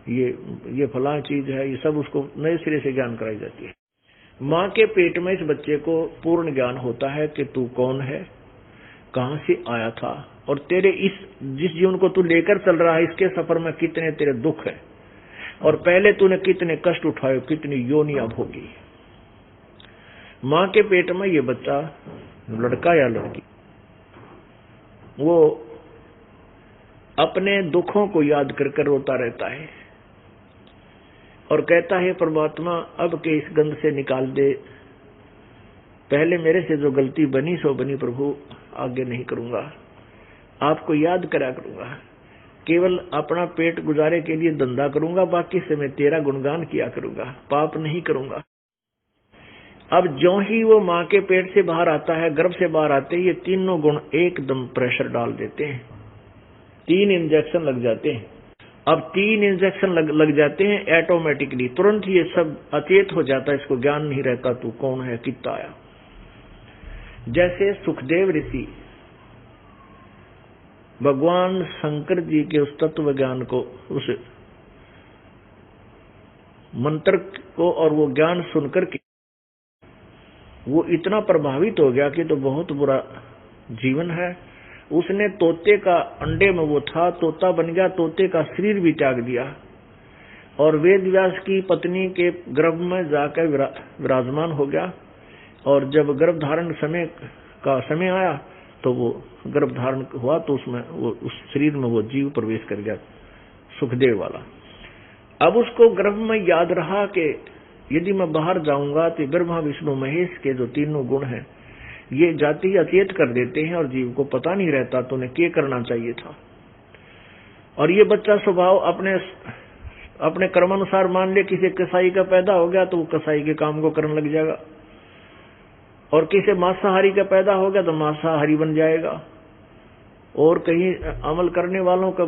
ये फलां चीज है, ये सब उसको नए सिरे से ज्ञान कराई जाती है। माँ के पेट में इस बच्चे को पूर्ण ज्ञान होता है कि तू कौन है, कहां से आया था, और तेरे इस जिस जीवन को तू लेकर चल रहा है इसके सफर में कितने तेरे दुख है, और पहले तूने कितने कष्ट उठाए, कितनी योनियां भोगी। माँ के पेट में ये बच्चा, लड़का या लड़की, वो अपने दुखों को याद कर कर रोता रहता है और कहता है, परमात्मा अब के इस गंध से निकाल दे, पहले मेरे से जो गलती बनी सो बनी प्रभु, आगे नहीं करूंगा, आपको याद करा करूंगा, केवल अपना पेट गुजारे के लिए धंधा करूंगा, बाकी से मैं तेरा गुणगान किया करूंगा, पाप नहीं करूंगा। अब ज्यों ही वो माँ के पेट से बाहर आता है, गर्भ से बाहर आते ही ये तीनों गुण एकदम प्रेशर डाल देते हैं, 3 इंजेक्शन लग जाते हैं। अब 3 इंजेक्शन लग जाते हैं ऑटोमेटिकली, तुरंत ये सब अचेत हो जाता है, इसको ज्ञान नहीं रहता तू कौन है, कितना आया। जैसे सुखदेव ऋषि भगवान शंकर जी के उस तत्व ज्ञान को, उस मंत्र को और वो ज्ञान सुनकर के वो इतना प्रभावित हो गया कि तो बहुत बुरा जीवन है। उसने तोते का अंडे में वो था, तोता बन गया, तोते का शरीर भी त्याग दिया और वेद व्यास की पत्नी के गर्भ में जाकर विराजमान हो गया। और जब गर्भ धारण का समय आया तो वो गर्भ धारण हुआ, तो उसमें वो उस शरीर में वो जीव प्रवेश कर गया, सुखदेव वाला। अब उसको गर्भ में याद रहा कि यदि मैं बाहर जाऊंगा तो ब्रह्मा विष्णु महेश के जो तीनों गुण हैं ये जाति ही अचेत कर देते हैं और जीव को पता नहीं रहता तो उन्हें क्या करना चाहिए था। और ये बच्चा स्वभाव अपने कर्मानुसार, मान ले किसी कसाई का पैदा हो गया तो वो कसाई के काम को करने लग जाएगा, और किसी मांसाहारी का पैदा हो गया तो मांसाहारी बन जाएगा, और कहीं अमल करने वालों का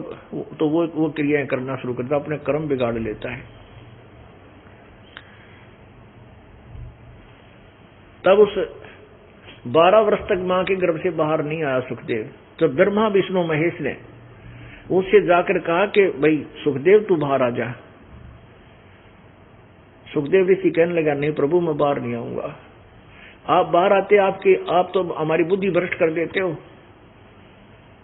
तो वो क्रियाएं करना शुरू करता, अपने कर्म बिगाड़ लेता है। तब उस 12 वर्ष तक मां के गर्भ से बाहर नहीं आया सुखदेव। तो ब्रह्मा विष्णु महेश ने उससे जाकर कहा कि भाई सुखदेव तू बाहर आ जा। सुखदेव ऋषि कहने लगा, नहीं प्रभु मैं बाहर नहीं आऊंगा, आप बाहर आते आप तो हमारी बुद्धि भ्रष्ट कर देते हो,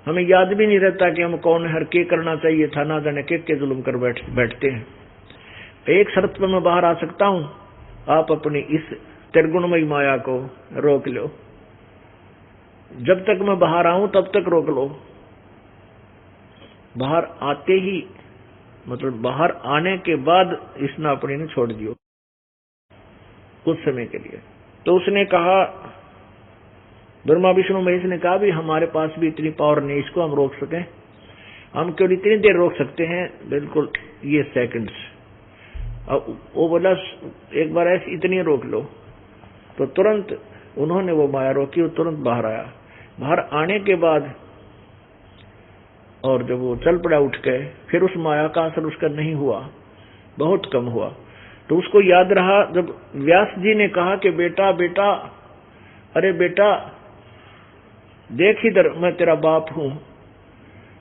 हमें याद भी नहीं रहता कि हम कौन है, के करना चाहिए था, ना जाने के जुल्म कर बैठते हैं। एक शर्त पर मैं बाहर आ सकता हूं, आप अपनी इस त्रिगुणमयी माया को रोक लो, जब तक मैं बाहर आऊं तब तक रोक लो। बाहर आते ही मतलब बाहर आने के बाद इसने अपने ने छोड़ दियो कुछ समय के लिए। तो उसने कहा, ब्रह्मा विष्णु महेश ने कहा भी हमारे पास भी इतनी पावर नहीं इसको हम रोक सकें, हम केवल इतनी देर रोक सकते हैं, बिल्कुल ये सेकंड्स। अब वो बोला एक बार ऐसे इतनी रोक लो, तो तुरंत उन्होंने वो माया रोकी और तुरंत बाहर आया। बाहर आने के बाद और जब वो चल पड़ा उठ के, फिर उस माया का असर उसका नहीं हुआ, बहुत कम हुआ। तो उसको याद रहा जब व्यास जी ने कहा कि बेटा बेटा, अरे बेटा देख इधर मैं तेरा बाप हूं।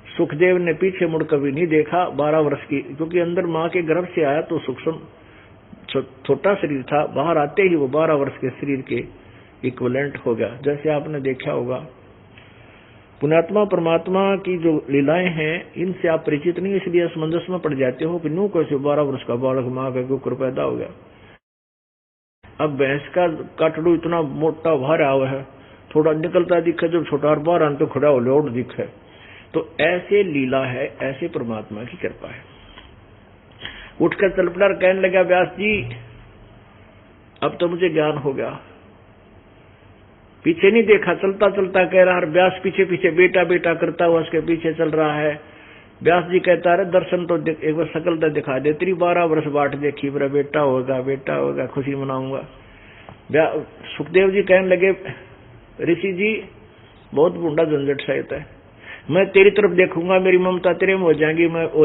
सुखदेव ने पीछे मुड़ कभी नहीं देखा, 12 वर्ष की, क्योंकि अंदर मां के गर्भ से आया तो सूक्ष्म छोटा शरीर था, बाहर आते ही वो 12 वर्ष के शरीर के इक्विवेलेंट हो गया। जैसे आपने देखा होगा पुण्यात्मा परमात्मा की जो लीलाएं हैं इनसे आप परिचित नहीं, इसलिए असमंजस में पड़ जाते हो कि न्यू कैसे 12 वर्ष का बालक मां का कुकर पैदा हो गया। अब भैंस का काटड़ू इतना मोटा भार आवा है, थोड़ा निकलता दिखे, जब छोटा और बाहर तो खड़ा हो लौट दिखे। तो ऐसे लीला है, ऐसे परमात्मा की कृपा है। उठकर चल पड़ा, कहने लगा व्यास जी अब तो मुझे ज्ञान हो गया, पीछे नहीं देखा, चलता चलता कह रहा, व्यास पीछे पीछे बेटा बेटा करता हुआ उसके पीछे चल रहा है। व्यास जी कहता है दर्शन तो एक बार शकल तो दिखा दे, तेरी 12 वर्ष बाट देखी, मेरा बेटा होगा, खुशी मनाऊंगा। सुखदेव जी कहने लगे, ऋषि जी बहुत बूढ़ा झंझट सहित है, मैं तेरी तरफ देखूंगा, मेरी ममता तेरे में हो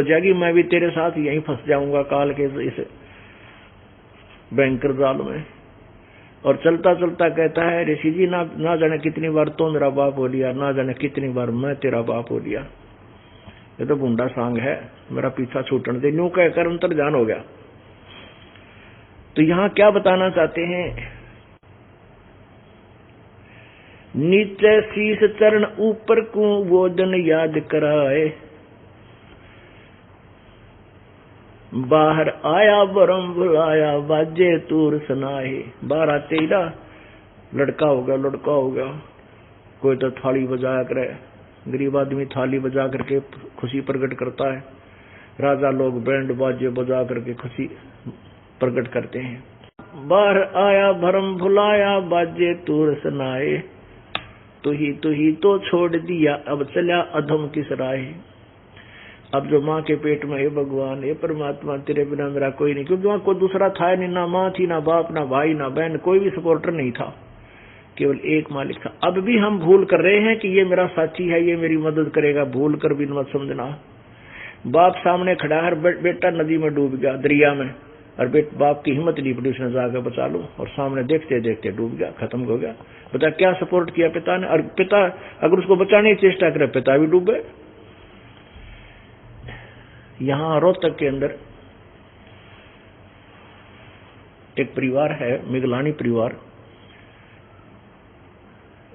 जाएगी, मैं भी तेरे साथ यहीं फंस जाऊंगा काल के इस भयंकर जाल में। और चलता चलता कहता है, ऋषि जी ना जाने कितनी बार तो मेरा बाप हो लिया, ना जाने कितनी बार मैं तेरा बाप हो लिया, ये तो बूढ़ा सांग है, मेरा पीछा छूटने दे। यूं कहकर अंतर्ध्यान हो गया। तो यहां क्या बताना चाहते हैं, नीचे शीश चरण ऊपर को वो दिन याद कराए, बाहर आया बरम बुलाया बाजे तूर सुनाए। बाहर आते ही ना लड़का हो गया, कोई तो थाली बजाया करे, गरीब आदमी थाली बजा करके खुशी प्रकट करता है, राजा लोग बैंड बाजे बजा करके खुशी प्रकट करते हैं। बाहर आया भरम भुलाया बाजे तूर सुनाए, तू ही तो छोड़ दिया अब चला अधम किस राह। अब जो माँ के पेट में, हे भगवान, हे परमात्मा, तेरे बिना मेरा कोई नहीं, क्योंकि वहां कोई दूसरा था नहीं, ना माँ थी, ना बाप, ना भाई, ना बहन, कोई भी सपोर्टर नहीं था, केवल एक मालिक था। अब भी हम भूल कर रहे हैं कि ये मेरा साथी है, ये मेरी मदद करेगा, भूल कर भी मत समझना। बाप सामने खड़ा है, बेटा नदी में डूब गया, दरिया में, और बाप की हिम्मत नहीं पड़ी, उसने जाकर बचा लो, और सामने देखते देखते डूब गया, खत्म हो गया। बता क्या सपोर्ट किया पिता ने, और पिता अगर उसको बचाने की चेष्टा करे, पिता भी डूब गए। यहां रोहतक के अंदर एक परिवार है, मिगलानी परिवार,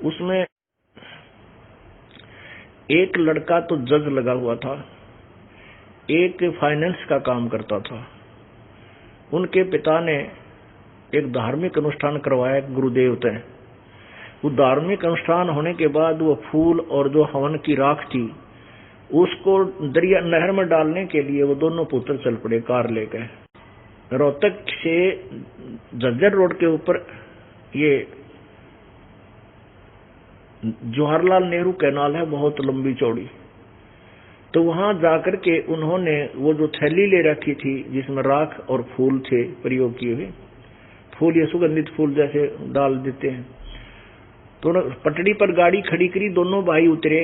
उसमें एक लड़का तो जज लगा हुआ था, एक फाइनेंस का काम करता था। उनके पिता ने एक धार्मिक अनुष्ठान करवाया गुरुदेव से। वो धार्मिक अनुष्ठान होने के बाद वो फूल और जो हवन की राख थी उसको दरिया नहर में डालने के लिए वो दोनों पुत्र चल पड़े कार लेकर। रोहतक से झज्जर रोड के ऊपर ये जवाहरलाल नेहरू कैनाल है, बहुत लंबी चौड़ी। तो वहां जाकर के उन्होंने वो जो थैली ले रखी थी जिसमें राख और फूल थे प्रयोग किए हुए, फूल ये सुगंधित फूल जैसे डाल देते हैं, तो पटड़ी पर गाड़ी खड़ी करी, दोनों भाई उतरे,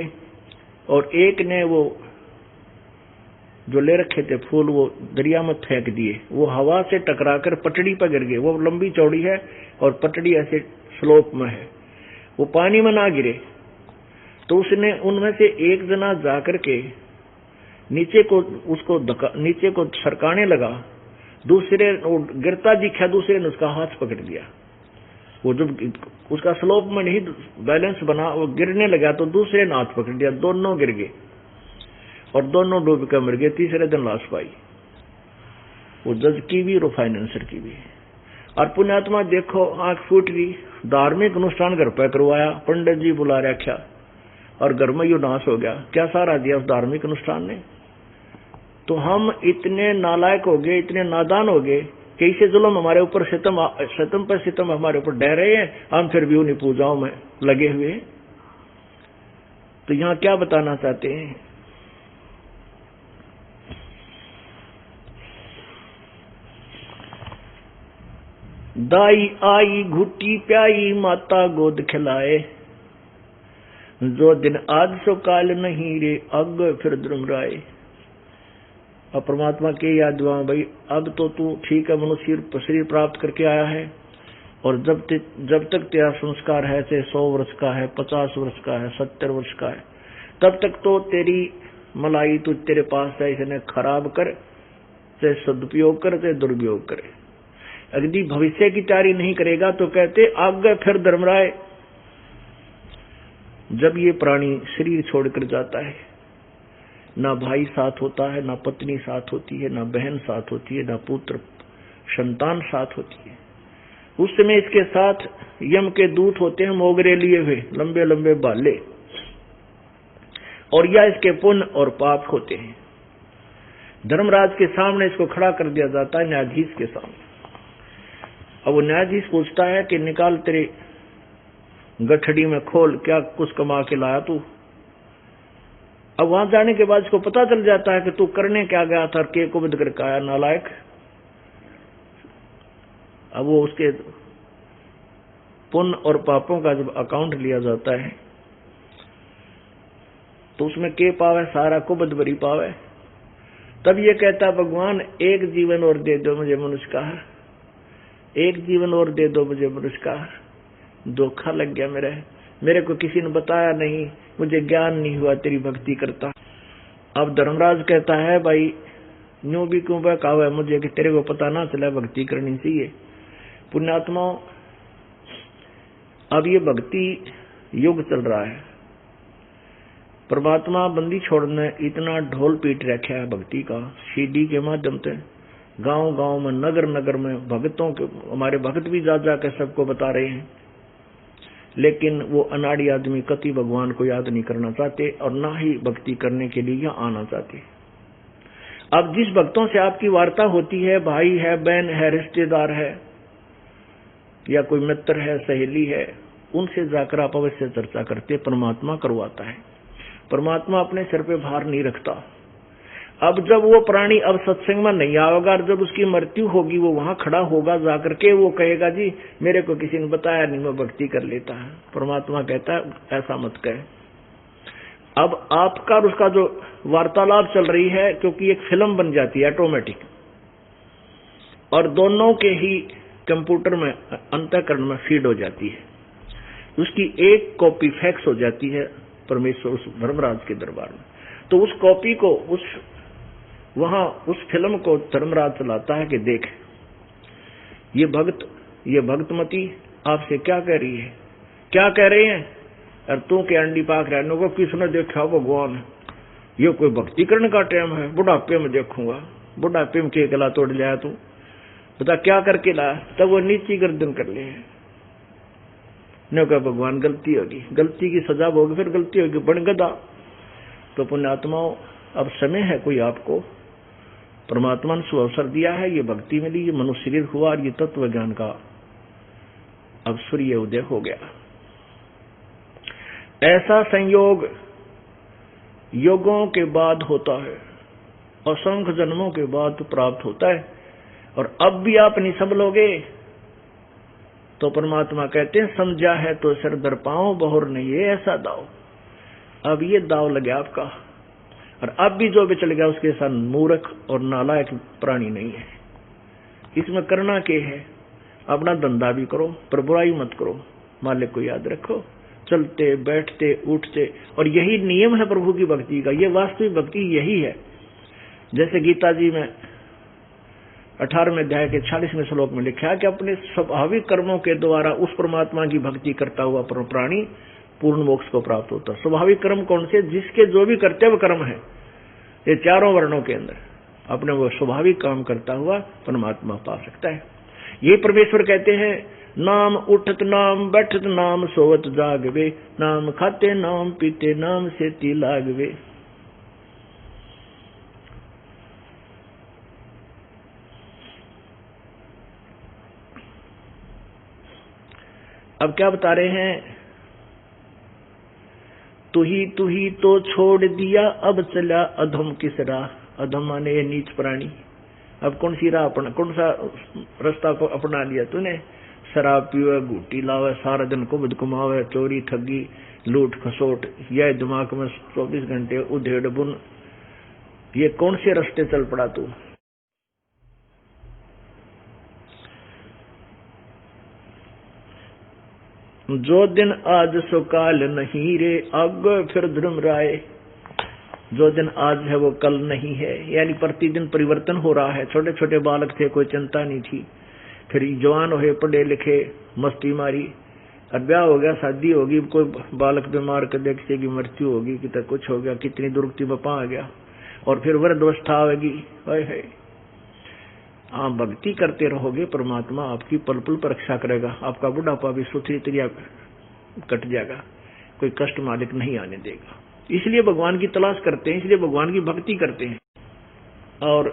और एक ने वो जो ले रखे थे फूल वो दरिया में फेंक दिए। वो हवा से टकराकर पटड़ी पर गिर गए। वो लंबी चौड़ी है और पटड़ी ऐसे स्लोप में है, वो पानी में ना गिरे। तो उसने उनमें से एक जना जाकर के नीचे को सरकाने लगा, दूसरे गिरता दिखा, दूसरे ने उसका हाथ पकड़ लिया। वो जब उसका स्लोप में नहीं बैलेंस बना, वो गिरने लगा तो दूसरे ने हाथ पकड़ लिया, दोनों गिर गए और दोनों डूब कर मर गए। तीसरे दिन लाश पाई, वो जज की भी और फाइनेंसर की भी। और पुण्यात्मा देखो, आंख फूट गई, धार्मिक अनुष्ठान घर पर करवाया, पंडित जी बुला रखा और घर में यू नाश हो गया। क्या सहारा दिया उस धार्मिक अनुष्ठान ने? तो हम इतने नालायक हो गए, इतने नादान हो गए कि इसे जुल्म हमारे ऊपर, सितम पर सितम हमारे ऊपर ढह रहे हैं, हम फिर भी उन्हीं पूजाओं में लगे हुए हैं। तो यहां क्या बताना चाहते हैं? दाई आई घुट्टी प्याई माता गोद खिलाए, जो दिन आज सो काल नहीं रे अग फिर धर्म राय। और परमात्मा के याद दुआ, भाई अब तो तू ठीक है, मनुष्य शरीर प्राप्त करके आया है, और जब तक तेरा संस्कार है, चाहे 100 वर्ष का है, 50 वर्ष का है, 70 वर्ष का है, तब तक तो तेरी मलाई तू तेरे पास है, इसने खराब कर, चाहे सदुपयोग कर, चाहे दुरुपयोग करे। यदि भविष्य की तैयारी नहीं करेगा तो कहते आगे फिर धर्मराय। जब ये प्राणी शरीर छोड़कर जाता है, ना भाई साथ होता है, ना पत्नी साथ होती है, ना बहन साथ होती है, ना पुत्र संतान साथ होती है। उस समय इसके साथ यम के दूत होते हैं, मोगरे लिए हुए लंबे लंबे बाले, और या इसके पुण्य और पाप होते हैं। धर्मराज के सामने इसको खड़ा कर दिया जाता है, न्यायाधीश के सामने। अब वो न्यायाधीश पूछता है कि निकाल तेरे गठड़ी में खोल, क्या कुछ कमा के लाया तू। अब वहां जाने के बाद इसको पता चल जाता है कि तू करने क्या गया था, के को बंद करके आया नालायक। अब वो उसके पुण्य और पापों का जब अकाउंट लिया जाता है तो उसमें के पावे सारा को बदबरी पावे। तब ये कहता भगवान एक जीवन और दे दो मुझे मनुष्य का, एक जीवन और दे दो मुझे मनुष्य का। धोखा लग गया मेरे को किसी ने बताया नहीं, मुझे ज्ञान नहीं हुआ तेरी भक्ति करता। अब धर्मराज कहता है भाई यूं भी क्यों बहकावा है मुझे कि तेरे को पता ना चला भक्ति करनी चाहिए। पुण्यात्माओं, अब ये भक्ति युग चल रहा है। परमात्मा बंदी छोड़ने इतना ढोल पीट रखा है भक्ति का, सीडी के माध्यम से गांव गांव में नगर नगर में भक्तों के, हमारे भक्त भी जा जा के सबको बता रहे हैं। लेकिन वो अनाड़ी आदमी कति भगवान को याद नहीं करना चाहते और ना ही भक्ति करने के लिए यहाँ आना चाहते। अब जिस भक्तों से आपकी वार्ता होती है, भाई है, बहन है, रिश्तेदार है या कोई मित्र है, सहेली है, उनसे जाकर आप अवश्य चर्चा करते। परमात्मा करवाता है, परमात्मा अपने सिर पे भार नहीं रखता। अब जब वो प्राणी अब सत्संग में नहीं आएगा और जब उसकी मृत्यु होगी, वो वहां खड़ा होगा जाकर के, वो कहेगा जी मेरे को किसी ने बताया नहीं, मैं भक्ति कर लेता है। परमात्मा कहता है ऐसा मत कहे। अब आपका और उसका जो वार्तालाप चल रही है, क्योंकि एक फिल्म बन जाती है ऑटोमेटिक, और दोनों के ही कंप्यूटर में अंतःकरण में फीड हो जाती है। उसकी एक कॉपी फैक्स हो जाती है परमेश्वर उस धर्मराज के दरबार में। तो उस कॉपी को उस फिल्म को धर्मराज चलाता है कि देख ये भक्तमती आपसे क्या कह रही है, क्या कह रहे हैं। और तू के अंडी पाक रहने को किसने देखा भगवान, ये कोई भक्ति करने का टाइम है, बुढ़ापे में देखूंगा। बुढ़ापे में के गला तोड़ लिया तू, बता क्या करके लाया। तब वो नीची गर्दन कर ले न कहा भगवान गलती होगी, गलती की सजा होगी, फिर गलती होगी, बन गदा। तो पुण्यात्माओं, अब समय है कोई आपको परमात्मा ने सुअवसर दिया है, ये भक्ति मिली, ये मनुष्य शरीर हुआ और ये तत्व ज्ञान का अब सूर्य उदय हो गया। ऐसा संयोग युगों के बाद होता है, असंख्य जन्मों के बाद प्राप्त होता है। और अब भी आप नहीं संभलोगे तो परमात्मा कहते हैं समझा है तो सिर दर पाओ, बहुर नहीं है ऐसा दाव। अब ये दाव लगे आपका, और अब भी जो भी चल गया उसके साथ मूर्ख और नालायक प्राणी नहीं है। इसमें करना क्या है, अपना धंधा भी करो पर बुराई मत करो, मालिक को याद रखो, चलते बैठते उठते। और यही नियम है प्रभु की भक्ति का, ये वास्तविक भक्ति यही है। जैसे गीता जी में 18वें अध्याय के 40वें श्लोक में लिखा है कि अपने स्वाभाविक कर्मों के द्वारा उस परमात्मा की भक्ति करता हुआ प्राणी पूर्ण मोक्ष को प्राप्त होता है। स्वाभाविक कर्म कौन से, जिसके जो भी कर्तव्य कर्म है ये चारों वर्णों के अंदर, अपने वो स्वाभाविक काम करता हुआ परमात्मा पा सकता है। ये परमेश्वर कहते हैं नाम उठत नाम बैठत नाम सोवत जागवे, नाम खाते नाम पीते नाम सेती लागवे। अब क्या बता रहे हैं, तू ही तो छोड़ दिया अब चला अधम किस राह। अधम माने ये नीच प्राणी। अब कौन सी राह अपना, कौन सा रास्ता को अपना लिया तूने। शराब पीवे, घूटी लावे, सारा दिन कुबद कुमावे, चोरी ठगी लूट खसोट, यह दिमाग में 24 घंटे उधेड़ बुन। ये कौन से रास्ते चल पड़ा तू। जो दिन आज सो काल नहीं रे, अब फिर धर्म राय। जो दिन आज है वो कल नहीं है, यानी प्रतिदिन परिवर्तन हो रहा है। छोटे छोटे बालक थे, कोई चिंता नहीं थी, फिर जवान हुए, पढ़े लिखे, मस्ती मारी, और ब्याह हो गया, शादी होगी, कोई बालक बीमार कर किसी की मृत्यु होगी, कितना कुछ हो गया, कितनी दुर्गति में पा गया, और फिर वृद्धावस्था आएगी। है आप भक्ति करते रहोगे, परमात्मा आपकी पल पल पर रक्षा करेगा। आपका बुढ़ापा भी सुथरी तरिया कट जाएगा, कोई कष्ट मालिक नहीं आने देगा। इसलिए भगवान की तलाश करते हैं, इसलिए भगवान की भक्ति करते हैं। और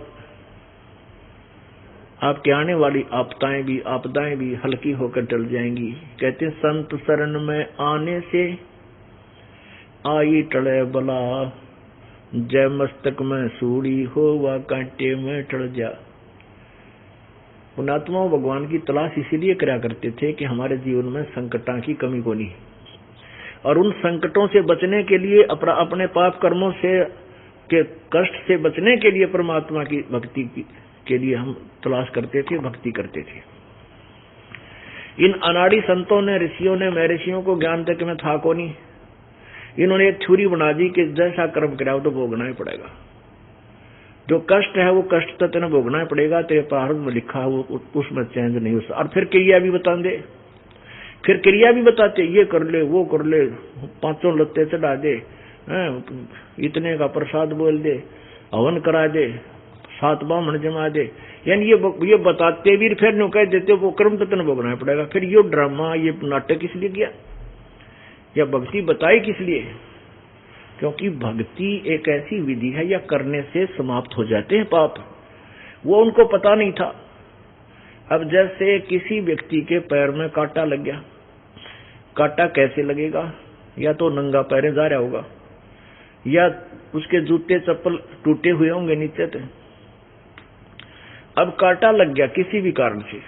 आपके आने वाली आपदाएं भी हल्की होकर टल जाएंगी। कहते हैं संत शरण में आने से आई टले बला, जय मस्तक में सूड़ी हो व कांटे में टल जा। पुण्यात्मा भगवान की तलाश इसीलिए करा करते थे कि हमारे जीवन में संकटों की कमी को नहीं, और उन संकटों से बचने के लिए अपने पाप कर्मों से के कष्ट से बचने के लिए परमात्मा की भक्ति के लिए हम तलाश करते थे, भक्ति करते थे। इन अनाड़ी संतों ने, ऋषियों ने, महर्षियों को ज्ञान तक में था को नहीं। इन्होंने एक थ्योरी बना दी कि जैसा कर्म कराओ तो भोगना ही पड़ेगा, जो कष्ट है वो कष्ट तो तेने भोगना ही पड़ेगा, तेरे प्रारब्ध में लिखा है वो, उसमें चेंज नहीं हो सकता। और फिर क्रिया भी बता दे, फिर क्रिया भी बताते, ये कर ले, वो कर ले, 5 लत्ते चढ़ा दे, इतने का प्रसाद बोल दे, हवन करा दे, 7 बामण जमा दे, यानी ये बताते भी फिर नो कह देते वो कर्म तो तेने भोगना ही पड़ेगा। फिर ये ड्रामा, ये नाटक इसलिए किया, या भक्ति बताई किस लिए? क्योंकि भक्ति एक ऐसी विधि है या करने से समाप्त हो जाते हैं पाप, वो उनको पता नहीं था। अब जैसे किसी व्यक्ति के पैर में कांटा लग गया, कांटा कैसे लगेगा? या तो नंगा पैरे जा रहा होगा, या उसके जूते चप्पल टूटे हुए होंगे नीचे से। अब कांटा लग गया किसी भी कारण से,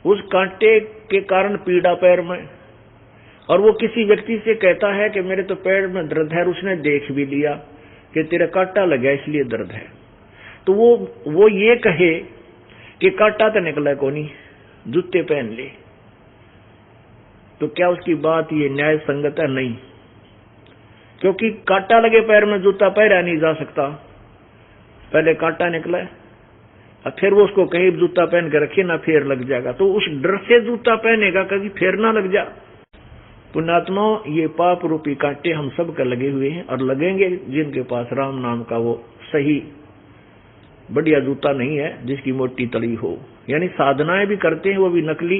उस कांटे के कारण पीड़ा पैर में, और वो किसी व्यक्ति से कहता है कि मेरे तो पैर में दर्द है, और उसने देख भी लिया कि तेरा कांटा लगा इसलिए दर्द है, तो वो ये कहे कि कांटा तो निकला को नहीं, जूते पहन ले, तो क्या उसकी बात ये न्याय संगत है? नहीं, क्योंकि कांटा लगे पैर में जूता पहना नहीं जा सकता, पहले कांटा निकला, अब फिर वो उसको कहीं जूता पहन के रखिए ना, फेर लग जाएगा, तो उस डर से जूता पहनेगा कभी फेर ना लग जा। पुण्यात्माओं, ये पाप रूपी कांटे हम सब का लगे हुए हैं, और लगेंगे जिनके पास राम नाम का वो सही बढ़िया जूता नहीं है, जिसकी मोटी तली हो। यानी साधनाएं भी करते हैं, वो भी नकली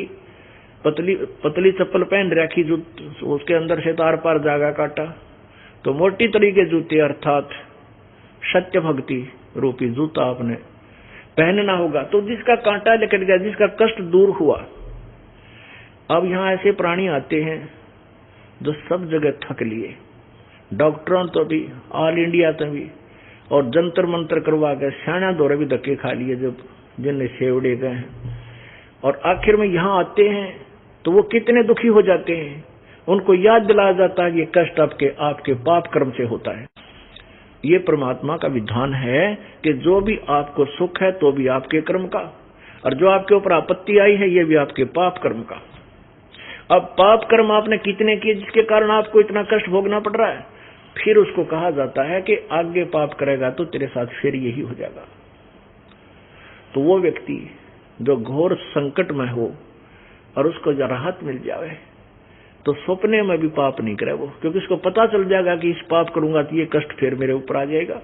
पतली चप्पल पहन रखी, उसके अंदर से तार पार जागा काटा, तो मोटी तली के जूते अर्थात सत्य भक्ति रूपी जूता आपने पहनना होगा। तो जिसका कांटा निकल गया, जिसका कष्ट दूर हुआ। अब यहाँ ऐसे प्राणी आते हैं जो सब जगह थक लिए, डॉक्टरों तो भी, ऑल इंडिया तो भी, और जंतर मंत्र करवा के सियाणा दौरे भी धक्के खा लिए जब जिनने सेवड़े गए हैं, और आखिर में यहाँ आते हैं तो वो कितने दुखी हो जाते हैं। उनको याद दिलाया जाता है कि ये कष्ट आपके पाप कर्म से होता है। ये परमात्मा का विधान है कि जो भी आपको सुख है तो भी आपके कर्म का, और जो आपके ऊपर आपत्ति आई है ये भी आपके पाप कर्म का। अब पाप कर्म आपने कितने किए जिसके कारण आपको इतना कष्ट भोगना पड़ रहा है? फिर उसको कहा जाता है कि आगे पाप करेगा तो तेरे साथ फिर यही हो जाएगा। तो वो व्यक्ति जो घोर संकट में हो और उसको जब राहत मिल जाए तो सपने में भी पाप नहीं करे वो, क्योंकि उसको पता चल जाएगा कि इस पाप करूंगा तो ये कष्ट फिर मेरे ऊपर आ जाएगा।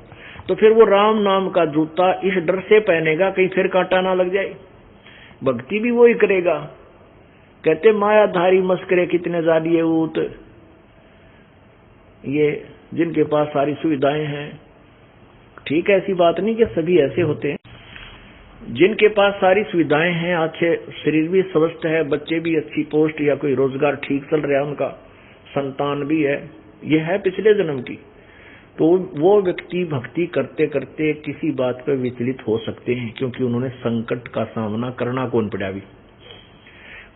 तो फिर वो राम नाम का जूता इस डर से पहनेगा कहीं फिर कांटा ना लग जाए। भक्ति भी वो ही करेगा। कहते मायाधारी मस्करे कितने जालिए ऊत, ये जिनके पास सारी सुविधाएं हैं। ठीक है, ऐसी बात नहीं कि सभी ऐसे होते हैं। जिनके पास सारी सुविधाएं हैं, अच्छे शरीर भी स्वस्थ है, बच्चे भी अच्छी पोस्ट या कोई रोजगार ठीक चल रहा है, उनका संतान भी है, ये है पिछले जन्म की, तो वो व्यक्ति भक्ति करते करते किसी बात पर विचलित हो सकते हैं, क्योंकि उन्होंने संकट का सामना करना कौन पड़ा भी।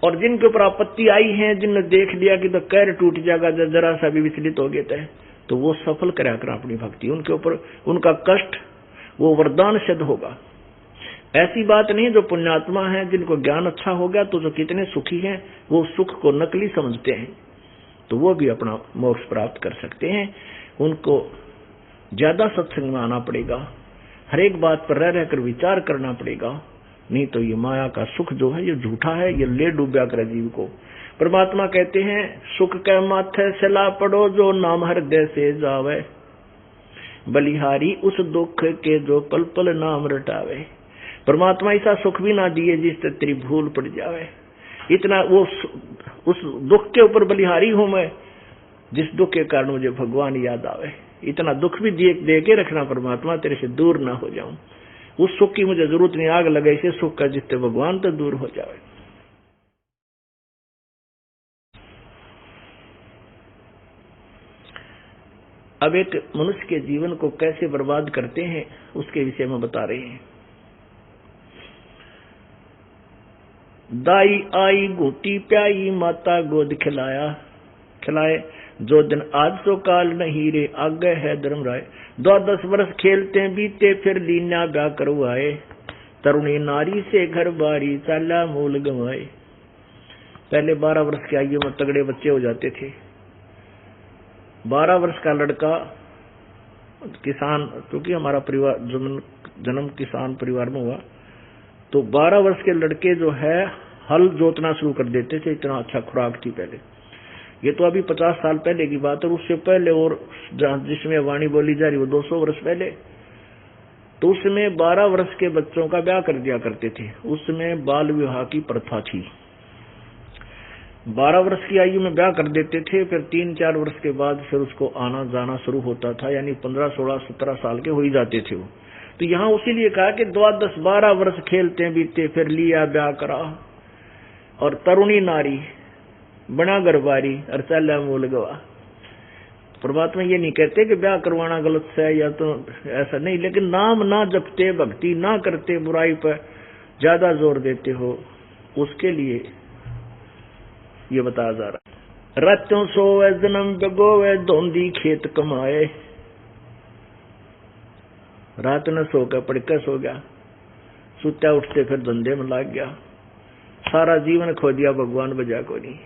और जिनके ऊपर आपत्ति आई है, जिनने देख लिया कि तो कैर टूट जाएगा जरा सा भी विचलित हो गया है, तो वो सफल करा कर अपनी भक्ति, उनके ऊपर उनका कष्ट वो वरदान सिद्ध होगा। ऐसी बात नहीं जो पुण्यात्मा है, जिनको ज्ञान अच्छा हो गया तो जो कितने सुखी हैं, वो सुख को नकली समझते हैं, तो वो भी अपना मोक्ष प्राप्त कर सकते हैं। उनको ज्यादा सत्संग में आना पड़ेगा, हर एक बात पर रह रहकर विचार करना पड़ेगा, नहीं तो ये माया का सुख जो है ये झूठा है, ये ले डूबा कर जीव को। परमात्मा कहते हैं सुख के माथे सला पड़ो जो नाम हृदय से जावे, बलिहारी उस दुख के जो पल पल नाम रटावे। परमात्मा ऐसा सुख भी ना दिए जिससे तेरी भूल पड़ जावे। इतना वो उस दुख के ऊपर बलिहारी हूं मैं, जिस दुख के कारण मुझे भगवान याद आवे। इतना दुख भी दे के रखना परमात्मा, तेरे से दूर ना हो जाऊं। उस सुख की मुझे जरूरत नहीं, आग लगे इसे सुख का जिससे भगवान तो दूर हो जाए। अब एक मनुष्य के जीवन को कैसे बर्बाद करते हैं उसके विषय में बता रहे हैं। दाई आई घूटी प्याई, माता गोद खिलाए, जो दिन आज सो काल नहीं रे, आगे है धर्म राय। 10 वर्ष खेलते बीते, फिर लीना ब्याह करवाए, तरुणी नारी से घर बारी, चाला मूल गंवाए। पहले 12 वर्ष की आयु में तगड़े बच्चे हो जाते थे। 12 वर्ष का लड़का किसान, क्योंकि हमारा परिवार जन्म किसान परिवार में हुआ, तो 12 वर्ष के लड़के जो है हल जोतना शुरू कर देते थे। इतना अच्छा खुराक थी पहले। ये तो अभी 50 साल पहले की बात है। उससे पहले और जिसमें वाणी बोली जा रही वो 200 वर्ष पहले, तो उसमें 12 वर्ष के बच्चों का ब्याह कर दिया करते थे। उसमें बाल विवाह की प्रथा थी। 12 वर्ष की आयु में ब्याह कर देते थे, फिर 3-4 वर्ष के बाद फिर उसको आना जाना शुरू होता था, यानी 15, 16, 17 साल के हो ही जाते थे वो। तो यहाँ उसीलिए कहा कि 12 वर्ष खेलते बीते, फिर लिया ब्याह करा, और तरुणी नारी बना गरबारी, और चला मूल गवा। परमात्मा ये नहीं कहते कि ब्याह करवाना गलत है या तो ऐसा नहीं, लेकिन नाम ना जपते, भक्ति ना करते, बुराई पर ज्यादा जोर देते हो, उसके लिए ये बताया जा रहा है। रातों सोवे जन्म बगोवे, धोंदी खेत कमाए। रात न सो के पड़के सो गया, सुत्या उठते फिर धंधे में लग गया, सारा जीवन खो दिया, भगवान बजा को नहीं।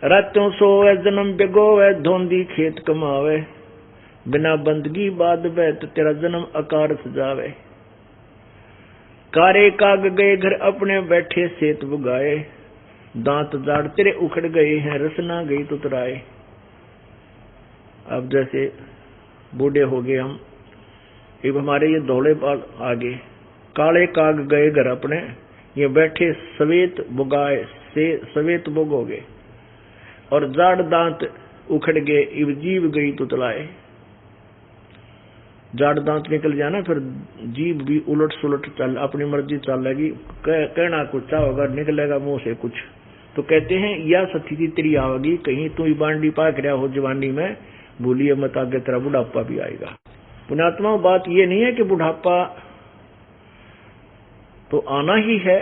रातों सोवे जन्म बगोवे, धोंदी खेत कमावे, बिना बंदगी बाद बैत तेरा जन्म आकार सजावे। कारे काग गए घर अपने, बैठे सेत बुगाए, दांत जाड़ तेरे उखड़ गए हैं, रसना गई तुतराए। अब जैसे बूढ़े हो गए हम, अब हमारे ये धौले बाल आ गए, काले काग गए घर अपने, ये बैठे सवेत बुगाए से सवेत बुग हो गए, और जाड़ दांत उखड़ गए, इब जीव गई तुतलाए। जाड़ दांत निकल जाना, फिर जीभ भी उलट सुलट चल, अपनी मर्जी चलेगी, कहना कुछ होगा, निकलेगा मुंह से कुछ। तो कहते हैं या स्थिति तेरी आवेगी, कहीं तू बांडी पाक रहा हो जवानी में, भूलिए मत आगे तेरा बुढ़ापा भी आएगा। पुण्यात्मा, बात ये नहीं है कि बुढ़ापा तो आना ही है,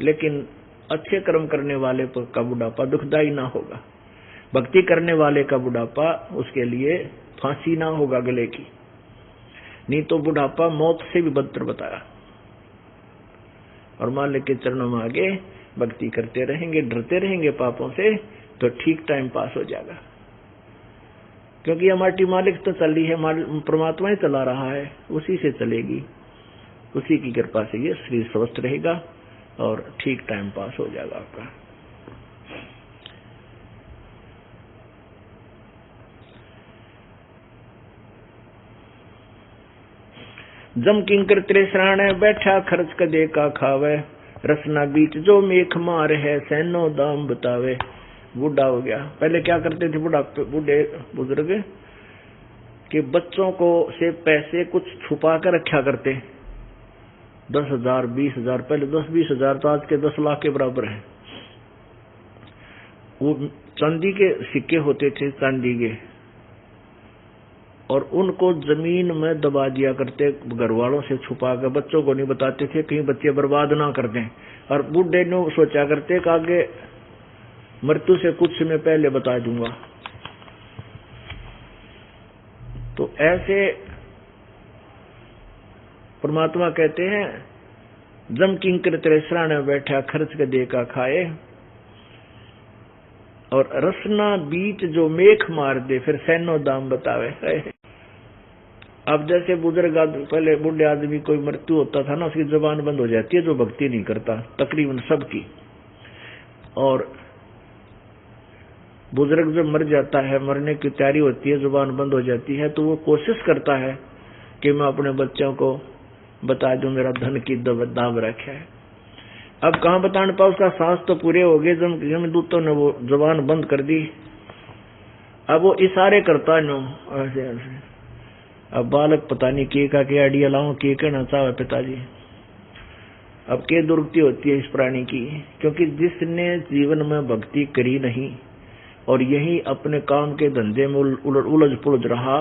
लेकिन अच्छे कर्म करने वाले का बुढ़ापा दुखदायी ना होगा। भक्ति करने वाले का बुढ़ापा उसके लिए फांसी ना होगा गले की, नहीं तो बुढ़ापा मौत से भी बदतर बताया। और मालिक के चरणों में आगे भक्ति करते रहेंगे, डरते रहेंगे पापों से, तो ठीक टाइम पास हो जाएगा। क्योंकि हमारी मालिक तो चल रही है, परमात्मा ही चला रहा है, उसी से चलेगी, उसी की कृपा से ये शरीर स्वस्थ रहेगा और ठीक टाइम पास हो जाएगा आपका। जम किंकर तेरे शरण बैठा, खर्च कदे का खावे, रसना बीच जो मेख मार है, सैनो दाम बतावे। बूढ़ा हो गया। पहले क्या करते थे बूढ़े बुजुर्ग कि बच्चों को से पैसे कुछ छुपा कर रखा करते, 10,000 20,000, पहले 10-20 हजार तो आज के 10 लाख के बराबर है। वो चांदी के सिक्के होते थे, चांदी के, और उनको जमीन में दबा दिया करते, घर वालों से छुपा कर, बच्चों को नहीं बताते थे कहीं बच्चे बर्बाद ना कर दें। और बूढ़े ने सोचा करते कि आगे मृत्यु से कुछ समय पहले बता दूंगा। तो ऐसे परमात्मा कहते हैं, जम किंकर तेरे शरण बैठा, खर्च के दे का खाए, और रसना बीच जो मेख मार दे, फिर सैनो दाम बतावे। अब जैसे बुजुर्ग पहले बूढ़े आदमी कोई मृत्यु होता था ना, उसकी जुबान बंद हो जाती है, जो भक्ति नहीं करता, तकरीबन सबकी। और बुजुर्ग जब मर जाता है, मरने की तैयारी होती है, जुबान बंद हो जाती है, तो वो कोशिश करता है कि मैं अपने बच्चों को बता दूं मेरा धन की दाम रखा है। अब कहाँ बताने पाओ, उसका सांस तो पूरे हो गए, जमदूतों ने वो जुबान बंद कर दी। अब वो इशारे करता है नो ऐसे ऐसे, अब बालक पता नहीं के आइडिया लाओ, के कहना चाहे पिताजी। अब के दुर्गति होती है इस प्राणी की, क्योंकि जिसने जीवन में भक्ति करी नहीं और यही अपने काम के धंधे में उलझ पुलझ रहा,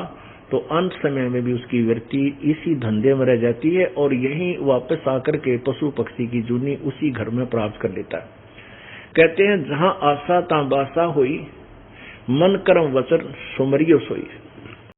तो अंत समय में भी उसकी वृत्ति इसी धंधे में रह जाती है और यही वापस आकर के पशु पक्षी की जूनी उसी घर में प्राप्त कर लेता है। कहते हैं जहां आशा ता बासा हुई, मन कर्म वचन सुमरियो सोई।